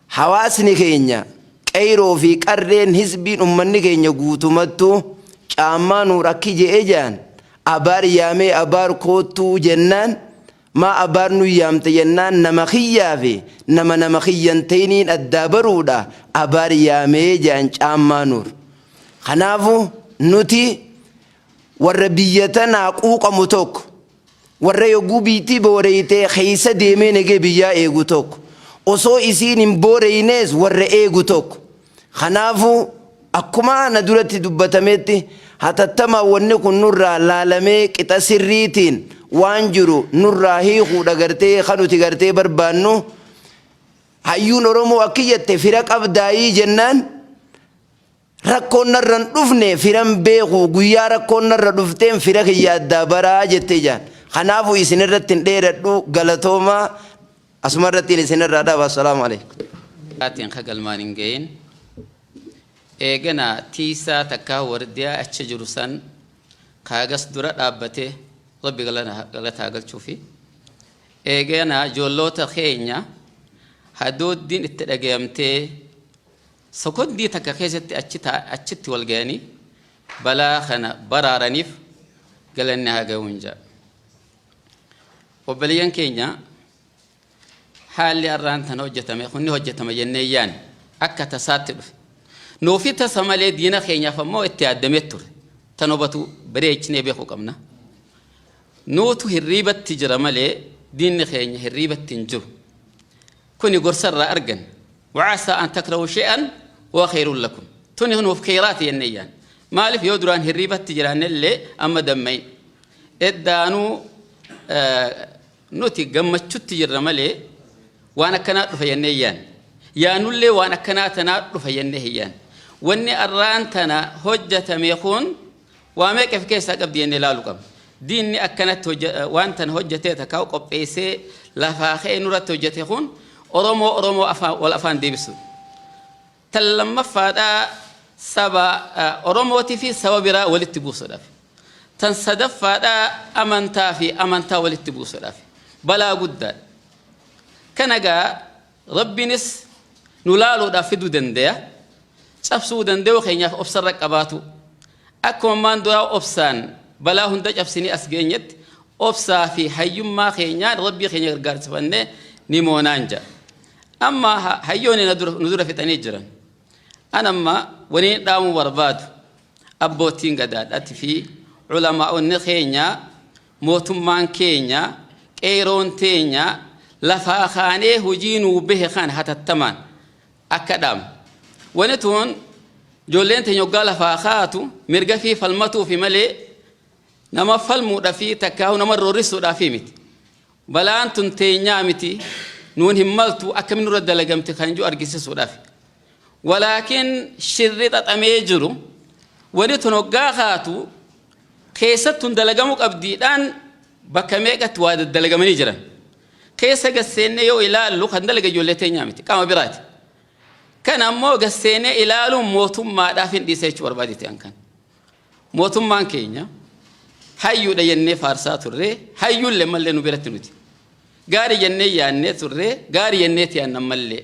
حواسني كينيا كيرو في كرين حزبين أمني كينيا قوتمتو كامان وركي جيجان أبار يامي أبار كوتو جنان ما أبارنو يامت ينان نمخيا في نمخيا تينين الدابرودا أبار يامي جان شامانور خنافو نوتي والربيتنا قوق متوك والريقو بيتي بوريتي خيسة ديمين بيا ايغو توك وصو اسين بورينيز والرئيغو توك خنافو أكما ندولتي دبتميتي حتى تما ونكو نورا لالمي كتا سريتين وانجرو نراهي خود غرتي خنوتي غرتي بربانو هايون oromoo akkiyyatti firaq abdaayii jennaan rakkoon narran dhufne firan beeku guyyaa rakkoon narra dhufteen fira kiyya addaa baraa jettee jaan kanaafu isin irratti hin dheeradhu galatooma asuma irratti isin irraa dhaaba assalaamu alaykum aatiin kagalmaan hin gahin eegana tiisaa takkaa wardiyaa achi jiru san kaagas dura dhaabbatee ربي قالت هاقل شوفي إيجانا جولوتا خينيا هدود دين التلاقيمتي سكوت دي تكاكيزت أتشت والجاني بلا خنا برارنيف قال إنها جونجا وبليان كينيا haalli arraantan hojjetame kunni hojjetama jenneeyyaan akka tasaatti dhufe nuufi tasa malee diina keenyaaf ammoo itti addamee ture tan hubatu bareechinee beekuu qabna nuutu hirriibatti jira malee diinni keenya hirriibatti hin jiru kuni gorsarraa argan وعسى أن تكرهوا شيئا وخير لكم توني هنو في خيرات ينيان مالف يودران هريبة تجران اللي أما دمين إدانو نوتي قمت تجر ملي وانا كنات رفينيان يانو اللي وانا كنات نات رفينيان واني أرانتنا هجة ميخون واميك في كيسا قبدي اني لالوكم ديني أكنت وانتن هجة تكاو قبيسي لفاخي نورت هجة تخون oromo wal afaan deebisu tallammafaadha saba oromootii fi saba biraa walitti buusuudhaaf tan sadaffaadha amantaa fi amantaa walitti buusuudhaaf balaa guddaa kanagaa rabbinis nu laaluudhaaf fiduu dandeenya cabsuu danda'u keenyaaf obsarra qabaatu akkuma maan duraa obsaan balaa hunda cabsinii as geenyetti obsaa fi hayyummaa keenyaan rabbii keenya gargaarsifannee ni moonanja أما هيوني ندور في تنيجرا أنا ما ونين دامو برباد أبوتين قداد أتفي علماء النخينيا موتمان كينيا كيرون تينيا لفاخاني هجينو به خان حتى التمان أكدام ونتون جولين تنيو قال فاخاتو مرقى في فالمتو في ملي نما فالمو دفي تكاو نما الروريسو دافي متي بلا أنتم تينيا متي نون همالتو أكمل رد لجمت خنجو أرجس سودافي ولكن شريطة أميجرو ونتنو قاخاتو كيسة دلجمك أبديدان بكميكة واد الدلجمني جرا كيسة قسينة يو إلى لو خندلك جولتين يامتي كم برات كان أمو قسينة إلى لو موتم ما دافين دي سيج وربادي تيانكان موتم ما كينيا هايو ده ينني فارسات الري هايو اللي مالي نبرتنوتي غاري جنة يانة ترى غاري جنة تيانا ملة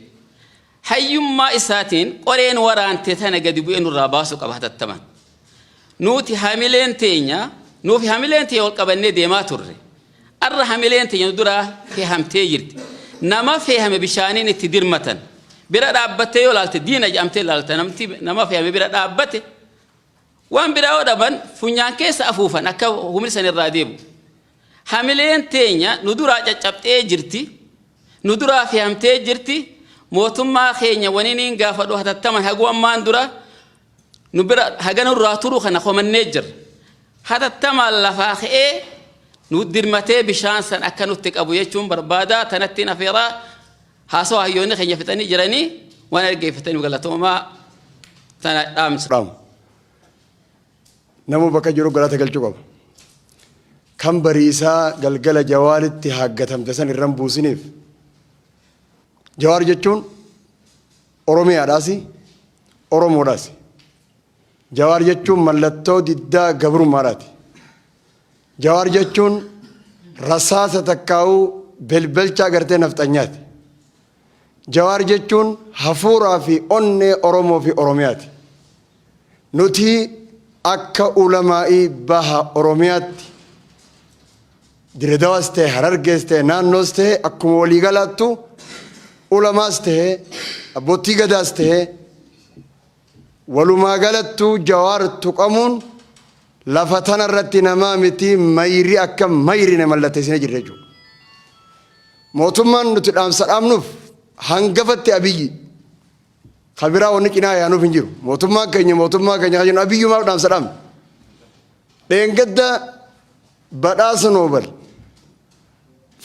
هيوم ما إساتين قرين وران تثنا قديبو إنو راباسو كبهت التمن نوتي حاملين تينيا نو في حاملين تيول كبني ديما ترى أر حاملين تينيا درا في هم تيجرت نما في هم بشانين تدير متن برا رابطة يولال تدينا جامتة لالتا نما في هم برا رابطة وان برا ودبن فنيان كيس أفوفا نكا هم لسان الراديبو حاملين تينيا ندورا جابتة جرتي ندورا في هم تيجرتي موتم ما خينيا ونينين قافدو هذا التمن هجوا ما ندورا نبرا هجنا الراتورو خنا خو من نجر هذا التمن لفاخئ ندير متى بشانسن أكنو تك أبو يشوم بربادا تنتينا فيرا هاسوا هيوني خينيا فتني جراني وانا رجع فتني وقال توما تنا أمس رام نمو بكا جرو قلا تقل شوكب كم بريسا قلقل جوار اتحاقتهم تسن الرمبوسينيف جوار جتون أرومي أراسي أرومو راسي جوار جتون ملتو ددا قبرو ماراتي جوار جتون رساسة تكاو بلبلچا کرتے نفتنیات جوار جتون حفورا في أني أرومو في أروميات نوتي أكا علمائي باها أروميات diredawaaste harargeeste naannooste akkuma walii galaattu ulamaaste abbootii gadaaste walumaa galattu jawaar tuqamuun lafa tanarratti namaa miti mayri akka mayri ne mallatteessine jirre jechuudha. Mootummaan nuti dhaamsa dhaamnuuf hangafatti abiyyi kabiraa wanni cinaa yaanuuf hin jiru. Mootummaa keenya kan jennu abiyyumaaf dhaamsa dhaamne. Dheengadda badhaasa noobal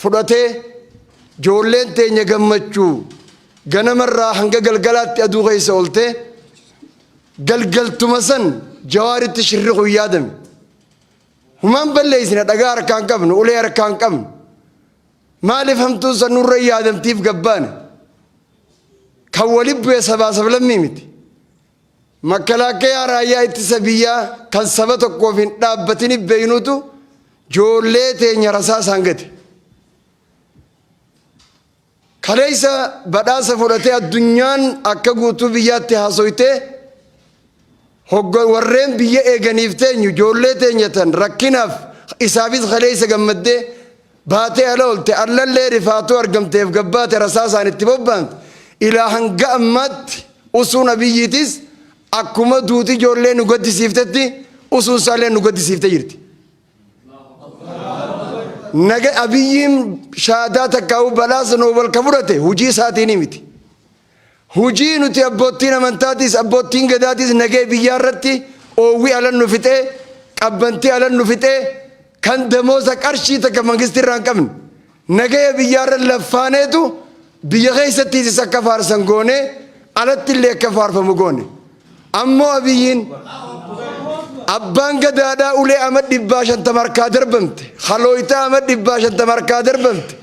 fudhatee joolleen teenya gammachuu ganamarraa hanga galgalaatti aduu keessa oolte galgaltuma san jawaaritti shirriqu yaadame humaan balleessina dhagaa harkaan qabnu ulee harkaan qabnu maaliif hamtuu san nurra yaadamtiif gabbaane kan waliin bu'ee sabaa sablammii miti makalaakaa raayyaa ittisa biyyaa kan saba tokkoof hin dhaabbatini beeynutu joollee teenya rasaasaan gate kaleessa badhaasa fudhatee addunyaan akka guutuu biyyaatti haasoytee warreen biyya eeganiif teenyu joollee teenya tan rakkinaaf isaafis kaleessa gammaddee baatee ala oolte allallee rifaatu argamteef gabbaate rasaasaan itti bobbaante ilaa hanga ammaatti usuun abiyyiitis akkuma duuti ijoollee nu gaddisiiftetti usuun isaallee nu gaddisiiftee jirti. Naga abiyyiin shaadaa takkaa'u balaasa noobal ka fudhate hujii isaatiin miti. Hujii nuti abbootiin amantaatis abbootiin gadaatis nagee biyyaa irratti oowwii alan nu fixee qabbantii alan nu fixee kan damoosa qarshii takka mangistii irraa hin qabne nagee biyyaa irra laffaaneetu biyya keessattiis akka faarsan goone alatti illee akka faarfamu goone. Ammoo abiyyiin abbaan gadaadhaa ulee ama 150 harkaa darbamte halooyitaa ama 150 harkaa darbamte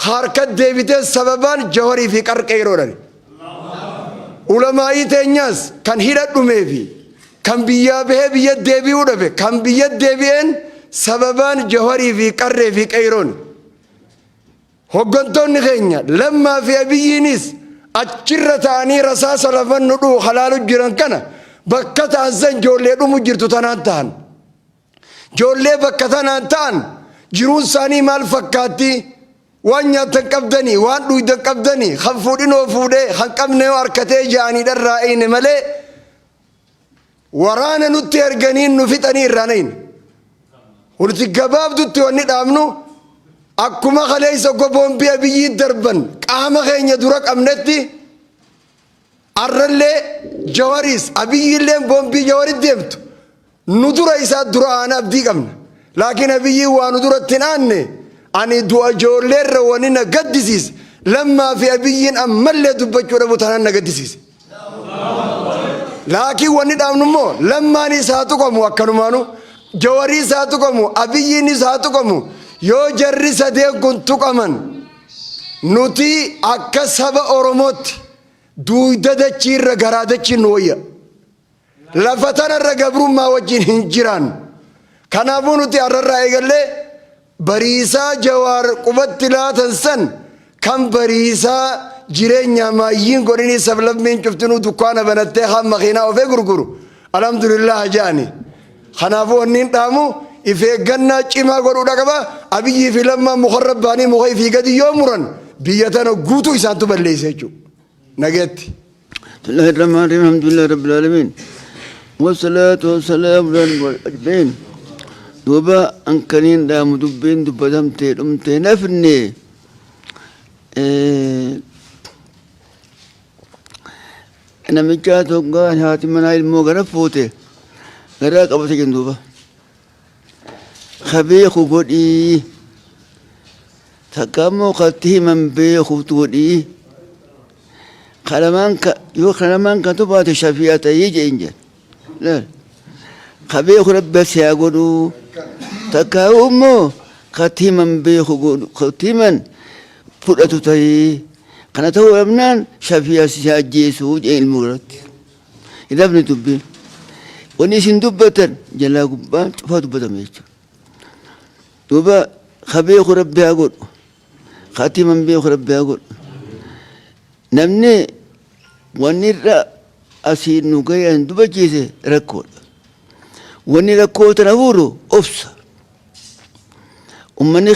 harka deebitee sababaan jawarii fi qarqeeroodhaan. Ulamaa'ii teenyaas kan hidhadhumeefi kan biyyaa bahee biyya deebi'uu dhabe kan biyya deebi'een sababaan jawarii fi qarree fi qeeroon. Hoggantoonni keenya lammaa fi abiyyiinis achirra ta'anii rasaasa lafan nu dhuu halaalu jiran kana bakka ta'an san ijoollee dhumu jirtu tanaan ta'an. Ijoollee bakka tanaan ta'an jiruun isaanii maal fakkaatti? Waan nyaatan qabdanii waan dhuydan qabdanii kan fuudhinoo fuudhee kan qabnee harkatee ja'anii dharraa eeyne malee waraana nutti erganii nu fixanii irraan eeyne. Nuti gabaabdutti wanni dhaabnu akkuma kaleessa boombii abiyyii darban qaama keenya dura qabnetti arrallee jawariis abiyyiillee boombii jawarit deemtu nu dura isaa dura aan abdii qabna. Laakiin abiyyiin waa nu duratti hin aanne ani du'a ijoolleerra wani na gaddisiise lammaa fi abiyyiin ammallee dubbachuu dhabu taanaan na gaddisiise. Laakiin wanni dhaabnu immoo lammaan isaa tuqamu akkanumaanu jawarii isaa tuqamu abiyyiin isaa tuqamu yoo jarri sadeen kun tuqaman nuti akka saba oromootti duuda dachiirra garaa dachiin nu wayya. Lafa tanarra gabrummaa wajjin hin jiraan. Kanaafuu nuti har'arraa eegallee bariisaa jawaar qubatti laatan san kan bariisaa jireenya maayyiin godhanii sablammiin cuftinuu dukkaana banattee haan makiinaa ofee gurguru alhamdulillah jaani. Kanaafuu wanniin dhaamu ifeeggannaa cimaa godhuudha qaba. Abiyyii fi lammaan mukarrab baanii muka ifii gadi yoo muran biyya tana guutuu isaantu balleessa jechuudha. Nageetti. Bismillahirrahmanirrahim. Alhamdulillahi rabbil alamin. Wassalatu wassalamu ala al-ajmain. Duuba ankaniin dhaamu dubbiin dubbatamtee dhumtee nafne namichaa tokko haati manaa ilmoo gara fuute garaa qabate jennu duuba kabeeku godhii takka ammoo katti himan beekutu godhii yoo kalamaan kan tubaate shafiyaa ta'ii jeen jedhe kabeeku rabbi siyaa godhuu takka immoo katti himan beeku godhu katti himan fudhatu ta'ii kana ta'uu dhabnaan shafiyaa si ajjeesuu jeen ilmoo irratti hidhabni dubbiin wanni isin dubbatan jalaa gubbaan cufaa dubbatame jechuudha. Duuba kabeeku rabbi haa godhu katti himan beeku rabbi haa godhu namni wanni irra asiin nu gayan dubachiise rakkoodha. Wanni rakkoo tana fuudhu obsa. Ummanni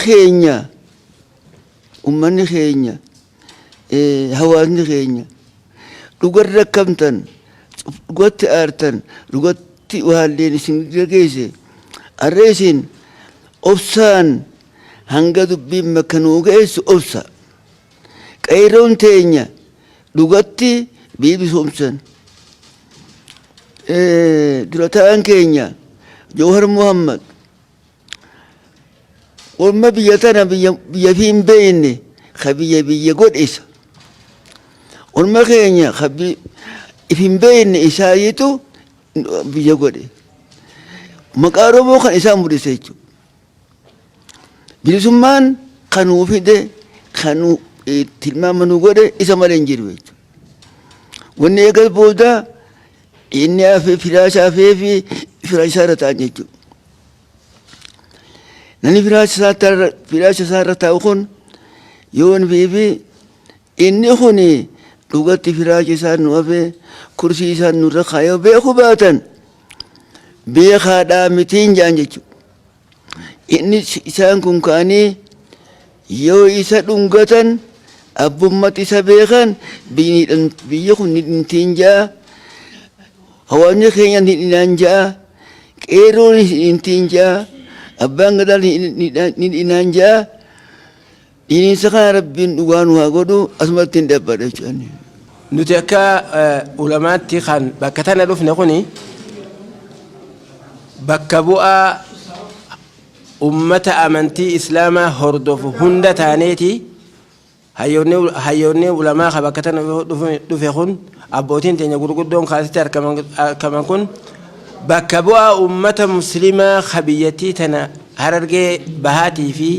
keenya hawaasni keenya dhugarra rakkamtan dhugatti aartan dhugatti waalleen isin geesse harree isin obsaan hanga dubbiin bakka nuu geessu obsa. Qeeroon teenya dhugatti biibisomsan dura ta'an keenya Jawhar Muhammad orma biyya tana biyya fi hin beekne ka biyya godhisa orma keenya ka if hin beekne isaayitu biyya godhe maqaa Oromoo kan isaan mul'ise jechuudha. Bilisummaan kanuu fide kanuu tilmaama nu godhe isa malee hin jiru jechuudha. Wanni eegal booda inni firaashaa fi firaasha irra ta'an jechuudha. Namni firaasha isaa irra taa'u kun yoon fi inni kun dhugatti firaasha isaa nu hafe kursii isaa nurra kaayoo beeku baatan beekaadhaa mitiin jaan jechuudha. Inni isaan kun ka'anii yoo isa dhungatan abbummat isa beekan biyya kun hidhintiin jaa hawaasni keenya hidhinaan jaa qeeroon hidhintiin jaa abbaan gadaa hidhinaan jaa dhiiniinsa kana rabbiin dhugaa nu haa godhu asumatti hin dhabbadha jechuudha. Nuti akka ulamaatti kan bakka tana dhufne kuni bakka bu'aa ummata amantii islaamaa hordofu hunda taaneeti. hayyoonni ulamaa ka bakka tana dhufe kun abbootiin teenya gurguddoon kaasitti argaman kun bakka bu'aa ummata muslimaa ka biyyattii tana harargee bahaatii fi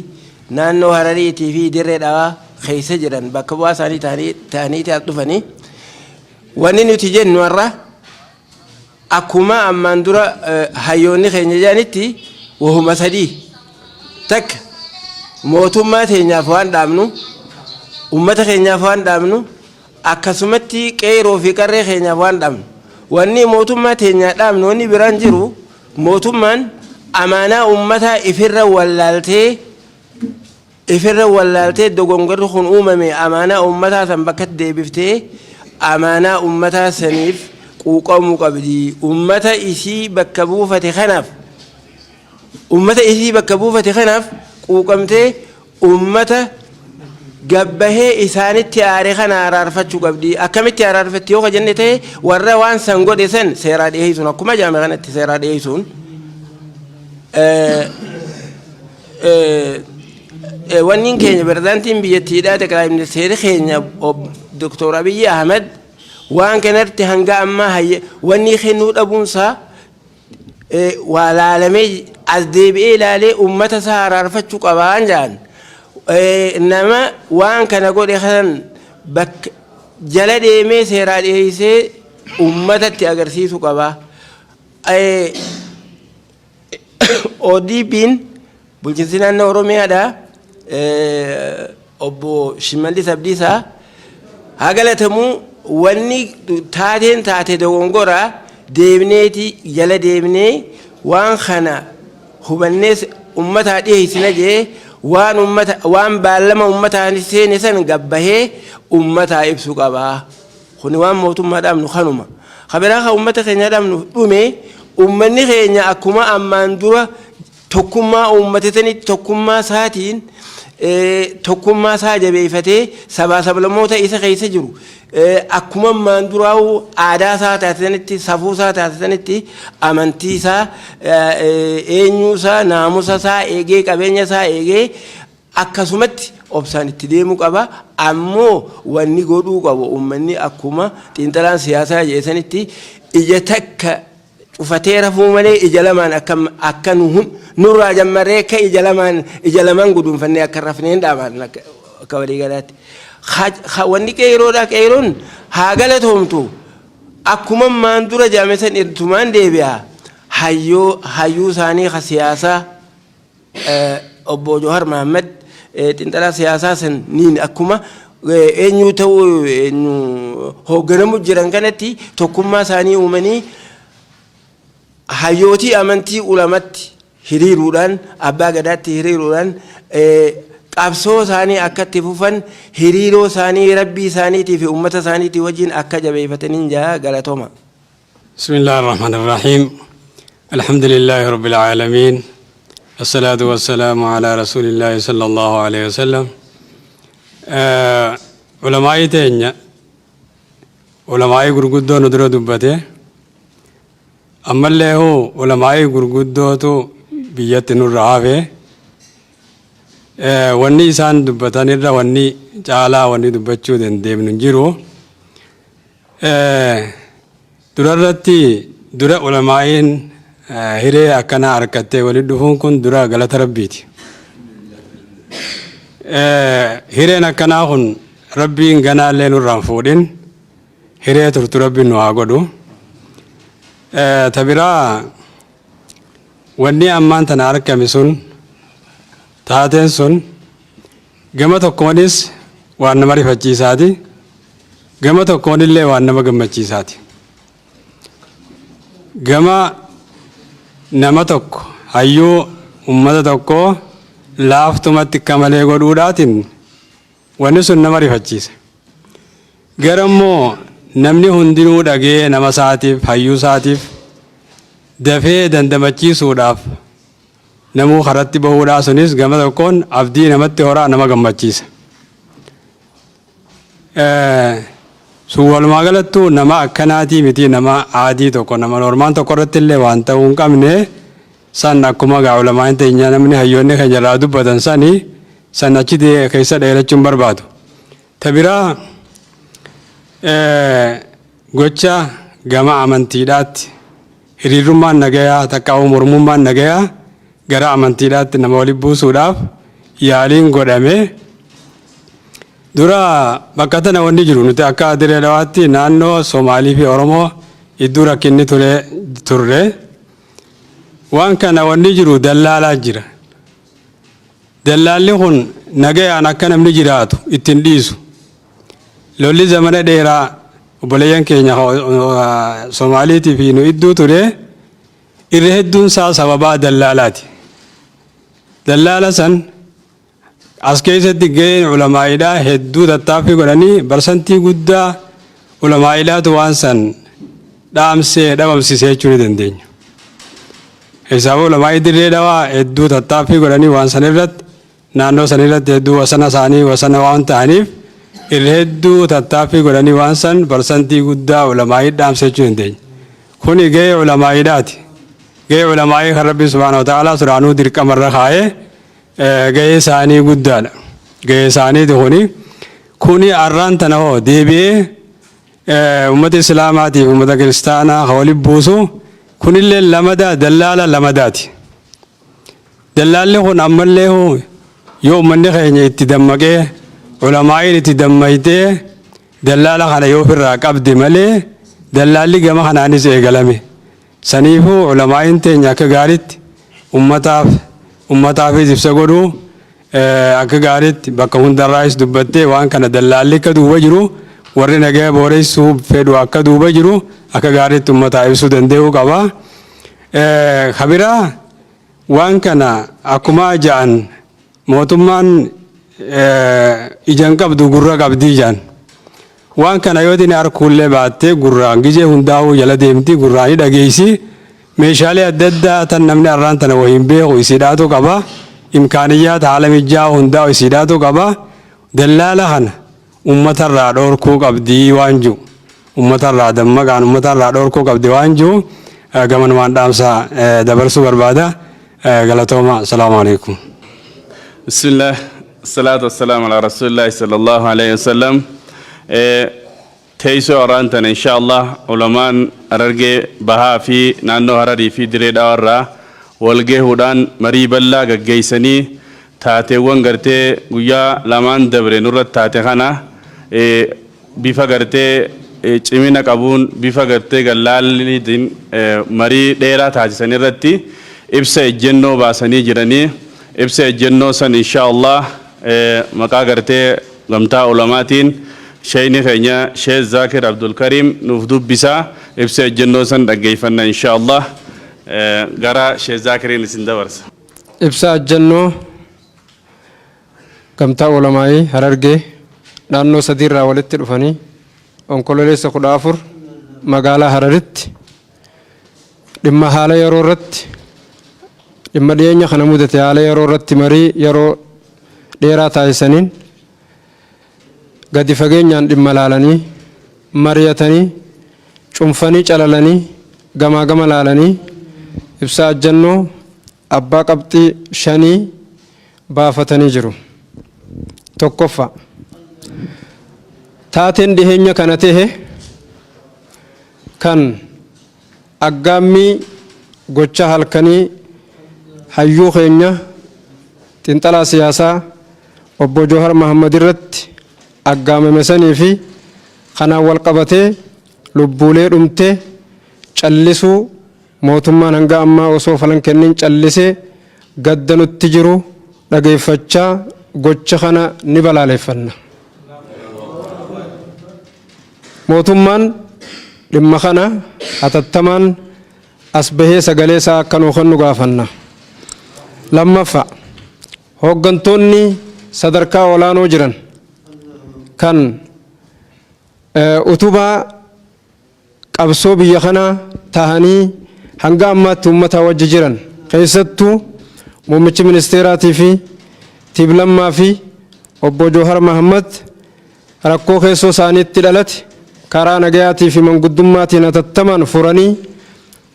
naannoo harariitii fi dirree dhawaa keessa jiran bakka bu'aa isaanii ta'aniiti as dhufanii wanni nuti jennu har'a akkuma ammaan dura hayyoonni keenya jedhanitti wahuma sadii takka mootummaa teenyaaf waan dhaabnu ummata keenyaaf waan dhaabnu akkasumatti qeeroo fi qarree keenyaaf waan dhaabnu wanni mootummaa teenyaa dhaabnu wanni biraan jiru mootummaan amaanaa ummataa ifirra wallaaltee dogongorri kun uumame amaanaa ummataa san bakkatti deebiftee amaanaa ummataa saniif quuqamuu qabdi ummata isii bakka buufate kanaaf quuqamtee ummata gabbahee isaanitti aare kana araarfachuu qabdi akkamitti araarfatti yoo jenne ta'e warra waan san godhe san seeraa dhiyeessuun akkuma jaame kanatti seeraa dhiyeessuun wanniin keenya pirezidaantiin biyyattiidhaa Xaqilaa Ministeerri keenya Dr. Abiy Ahmed waan kanatti hanga ammaa wanni kennuu dhabuunsaa waa laalamee as deebi'ee ilaalee ummata isaa araarfachuu qabaan jaan nama waan kana godhe kan bakka jala deemee seeraa dhiyeessee ummatatti agarsiisu qaba. ODP'n bulchiinsi naannoo Oromiyaadha obbo Shimallis Abdiisaa haa galatamu wanni taateen taate dogongora deemneeti jala deemnee waan kana hubannee ummataa dhiyeessina jee waan baallama ummataan seene san gabbahee ummataa ibsu qaba. Kuni waan mootummaa dhaabnu kanuma. Kabiraa kan ummata keenya dhaabnu dhume ummanni keenya akkuma ammaan dura tokkummaa uummatatanitti tokkummaa isaatiin tokkummaa isaa jabeeffatee sabaa sablammoota isa keessa jiru akkuma ammaan duraa'u aadaa isaa taasisanitti safuu isaa taasisanitti amantii isaa eenyuu isaa naamusa isaa eegee qabeenya isaa eegee akkasumatti obsaan itti deemuu qaba. Ammoo wanni godhuu qabu uummanni akkuma xiinxalaan siyaasaa jeesanitti ija takka cufatee rafuu malee ija lamaan akka nurraa jammarree akka ija lamaan guduunfannee akka rafneen dhaabaan akka waliigalaatti. Wanni qeeroon haa galatoomtu akkuma maan dura jaamesan irtumaan deebi'a hayyuu isaanii ka siyaasaa obbo Johar Mahammad xiinxalaa siyaasaa san niin akkuma eenyuu ta'uu hoogganamu jiran kanatti tokkummaa isaanii uumanii hayyootii amantii ulamatti hiriiruudhaan abbaa gadaatti hiriiruudhaan qabsoo isaanii akka itti fufan hiriiroo isaanii rabbii isaaniitii fi ummata isaaniitii wajjin akka jabeeffataniin jaa galatooma. Bismillaahi Rahmaani Rahiim. Alhamdulillaahi Rabbil Aalamiin. Assalaatu wassalaamu alaa Rasuulillaahi sallallahu alaihi wasallam. Ulamaa'ii teenya ulamaa'ii gurguddoo nu dura dubbate ammallee hoo ulamaa'ii gurguddootu biyyatti nurra hafe wanni isaan dubbatanirra wanni caalaa wanni dubbachuu dandeemnu jiru durarratti dura ulamaa'iin hiree akkana harkattee walitti dhufuun kun dura galata rabbiiti. Hireen akkanaa kun rabbiin ganaallee nurraan fuudhin hiree turtu rabbiin nu haa godhu. Tabiraa wanni ammaan tana argame sun taateen sun gama tokkoonis waan nama rifachiisaati gama tokkoonillee waan nama gammachiisaati. Gama nama tokko hayyuu ummata tokkoo laaftumatti kamalee godhuudhaatiin wanni sun nama rifachiise. Garammoo namni hundinuu dhagee nama isaatiif hayyuu isaatiif dafee dandamachiisuudhaaf namuu karatti bahuudhaa sunis gama tokkoon abdii namatti horaa nama gammachiisa. Sun walumaa galattuu nama akkanaatii miti nama aadii tokko nama normaan tokko irratti illee waan ta'uu hin qabne san akkuma ulamaa'in teenya namni hayyoonni kan jalaa dubbatan sani san achi keessa dheerachuun barbaadu. Tabiraa gocha gama amantiidhaatti hiriirummaan nagayaa takkaa'uu mormummaan nagayaa gara amantiidhaatti nama walitti buusuudhaaf yaaliin godhame. Dura bakka tana wanni jiru nuti akka Dirree Dhawaatti naannoo Somaalii fi Oromoo iddoo rakkinni turre waan kana wanni jiru dallaalaa jira. Dallaalli kun nagayaan akka namni jiraatu ittiin dhiisu. Lolli zamana dheeraa obboleeyyan keenya Somaaliitii fi nu iddoo ture irra hedduun isaa sababaa dallaalaati. Dallaala san as keessatti gaheen ulamaa'iidhaa hedduu tattaaffii godhanii barsantii guddaa ulamaa'iidhaatu waan san dhaamsee dhabamsisee jechuu ni dandeenya. Hisaaba ulamaa'ii Dirree Dhawaa hedduu tattaaffii godhanii waan san irratti naannoo san irratti hedduu wasana isaanii wasana waan ta'aniif irra hedduu tattaaffii godhanii waan san barsantii guddaa ulamaa'ii dhaamsee jechuu ni dandeenya. Kuni gahee ulamaa'iidhaati. Gahee ulamaa'ii kan Rabbi subhaanahu wa ta'aalaa suraanuu dirqamarra kaa'ee gahee isaanii guddaadha. Gahee isaaniiti kuni arraan tana hoo deebi'ee uummata islaamaatiif uummata kiristaanaa walitti buusu kunillee lamadaa dallaala lamadaati. Dallaalli kun ammallee yoo uummanni keenya itti dammaqee ulamaa'iin itti dammaytee dallaala kana yoo ofirraa qabde malee dallaalli gama kanaanis eegalame. Saniifuu ulamaa'iin teenya akka gaariitti ummataafis ibsa godhuu akka gaariitti bakka hundarraayis dubbattee waan kana dallaalli akka duuba jiru warri nagaa booreessuu fedhu akka duuba jiru akka gaariitti ummataa ibsuu danda'uu qaba. Kabiraa waan kana akkuma ja'an mootummaan ijaan qabdu gurra qabdii ja'an. Waan kana yoo tini harkuullee baattee gurraan gijee hundaa'uu jala deemti gurraan ni dhageessi. Meeshaalee adda addaa tan namni arraan tana wahiin beeku isiidhaatu qaba. Imkaaniyyaata haala mijaa hundaa'u isiidhaatu qaba. Dallaala kana uummatarraa dhoorkuu qabdii waan jiru. Uummatarraa dammaqaan uummatarraa dhoorkuu qabdi waan jiru. Gamanumaan dhaamsa dabarsuu barbaada. Galatooma. Asalaamu alaikum. Bismillah. Salaatu wasalaamu ala rasuulillahi sallallahu alaihi wasallam. Teessoo araantan inshallah ulamaan harargee bahaa fi naannoo hararii fi diree dhawarraa walgahuudhaan marii bal'aa gaggeessanii taateewwan gartee guyyaa lamaan dabre nurratti taate kana bifa gartee cimina qabuun bifa gartee gallaalliitiin marii dheeraa taasisan irratti ibsa ejjennoo baasanii jiranii ibsa ejjennoo san inshallah maqaa gartee gamtaa ulamaatiin شيني خينيا شيخ زاكر عبد الكريم نفدوب بسا إبسا الجنوسا دقيفنا إن شاء الله قرا شيخ زاكرين سندورس إبسا الجنو كم تا علمائي hararghe naannoo sadiirraa walitti dhufanii onkololeessa 14 magaalaa Hararitti dhimma haala yeroo irratti dhimma dhiyeenya kana mudate haala yeroo irratti marii yeroo dheeraa taasisaniin gadi fageenyaan dhimma laalanii mariatanii cunfanii calalanii gamaa gama laalanii ibsaa ejjennoo abbaa qabxii 5 baafatanii jiru. Tokkoffaa taateen dhiheenya kana ta'e kan aggaammii gocha halkanii hayyuu keenya xinxalaa siyaasaa obbo Johar Mahammad irratti aggaamame sanii fi kanaan wal qabatee lubbuulee dhumtee callisuu mootummaan hanga ammaa osoo falan kennin callisee gadda nutti jiru dhageeffachaa gocha kana ni balaaleffanna. Mootummaan dhimma kana hatattamaan as bahee sagalee isaa akka nuu kennu gaafanna. Lammaffaa hooggantoonni sadarkaa olaanoo jiran kan utubaa qabsoo biyya kanaa tahanii hanga ammaatti uummata wajji jiran keessattuu muummichi ministeeraatii fi Tiiblammaa fi obbo Jawhar Mahammad rakkoo keessoo isaaniitti dhalate karaa nagayaatii fi manguddummaatiin hatattamaan furanii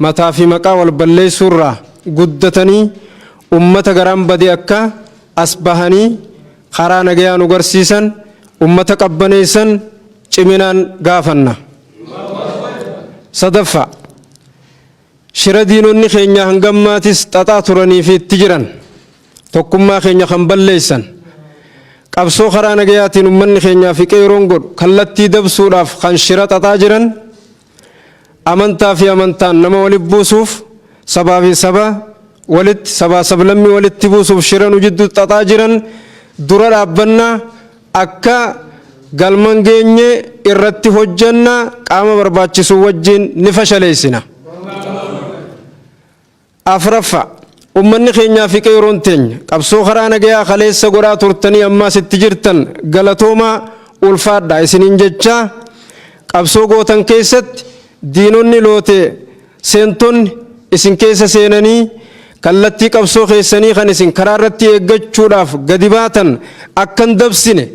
mataa fi maqaa wal balleessuurraa guddatanii ummata garaan badee akka as bahanii karaa nagayaan agarsiisan ummata qabbaneessan ciminaan gaafanna. Sadaffaa shira diinonni keenya hangammaatis xaxaa turanii fi itti jiran tokkummaa keenya kan balleessan qabsoo karaa nagayaatiin ummanni keenyaa fi qeeroon godhu kallattii dabsuudhaaf kan shira xaxaa jiran amantaa fi amantaan nama walitti buusuuf sabaa fi saba walitti sabaa sablammii walitti buusuuf shira nu jidduu xaxaa jiran dura dhaabbannaa akka galman geenye irratti hojjanna qaama barbaachisu wajjin ni fashaleessina. Afraffaa ummanni keenyaa fi qeeroon teenya qabsoo karaa nagayaa kaleessa godhaa turtanii ammaas itti jirtan galatoomaa ulfaadhaa isiniin jechaa qabsoo gootan keessatti diinonni loote seentonni isin keessa seenanii kallattii qabsoo keessanii kan isin karaa irratti eeggachuudhaaf gadi baatan akkan dabsine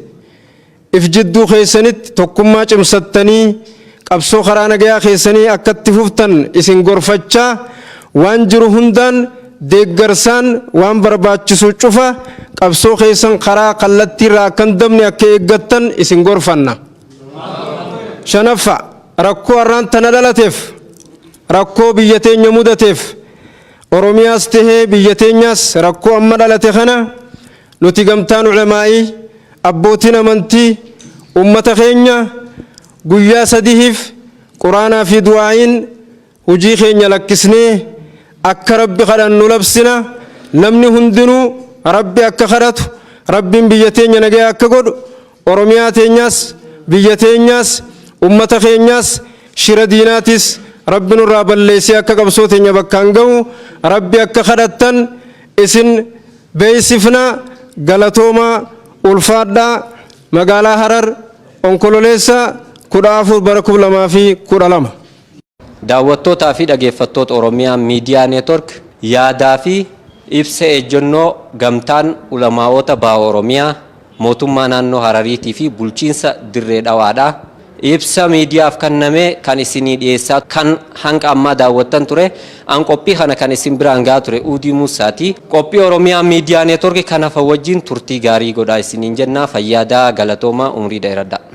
if jidduu keessanitti tokkummaa cimsattanii qabsoo karaa nagayaa keessanii akkatti fuftan isin gorfachaa waan jiru hundaan deeggarsaan waan barbaachisu cufa qabsoo keessan karaa kallattiirraa akkan dabne akka eeggattan isin gorfanna. Shanaffaa rakkoo har'aan tana dhalateef rakkoo biyya teenya mudateef Oromiyaas tahee biyya teenyaas rakkoo amma dhalate kana nuti gamtaan ulamaa'ii abbootiin amantii ummata keenya guyyaa sadiif quraanaa fi du'aa'iin hujii keenya lakkisnee akka rabbi kadhannu labsina namni hundinuu rabbi akka kadhatu rabbiin biyya teenya nagaya akka godhu Oromiyaa teenyaas biyya teenyaas ummata keenyaas shira diinaatis rabbi nurraa balleessee akka qabsoo teenya bakkaan ga'u rabbi akka kadhattan isin beeksifna. Galatoomaa ulfaadhaa magaalaa Harar onkololeessa 14 bara 2012. Daawwattootaa fi dhaggeeffattoota Oromiyaa Miidiyaa Neetwork yaadaa fi ibsa ejjennoo gamtaan ulamaa'ota baha Oromiyaa mootummaa naannoo Harariitii fi bulchiinsa Dirree Dhawaadhaa ibsa miidiyaaf kenname kan isinii dhiyeessaa kan hanga ammaa daawwattan ture an qophii kana kan isin biraan gaa ture Uudii Muusaati. Qophii Oromiyaa Miidiyaa Neetwork kanaaf wajjin turtii gaarii godhaa isiniin jennaa. Fayyaadaa galatoomaa umrii dheeradhaa.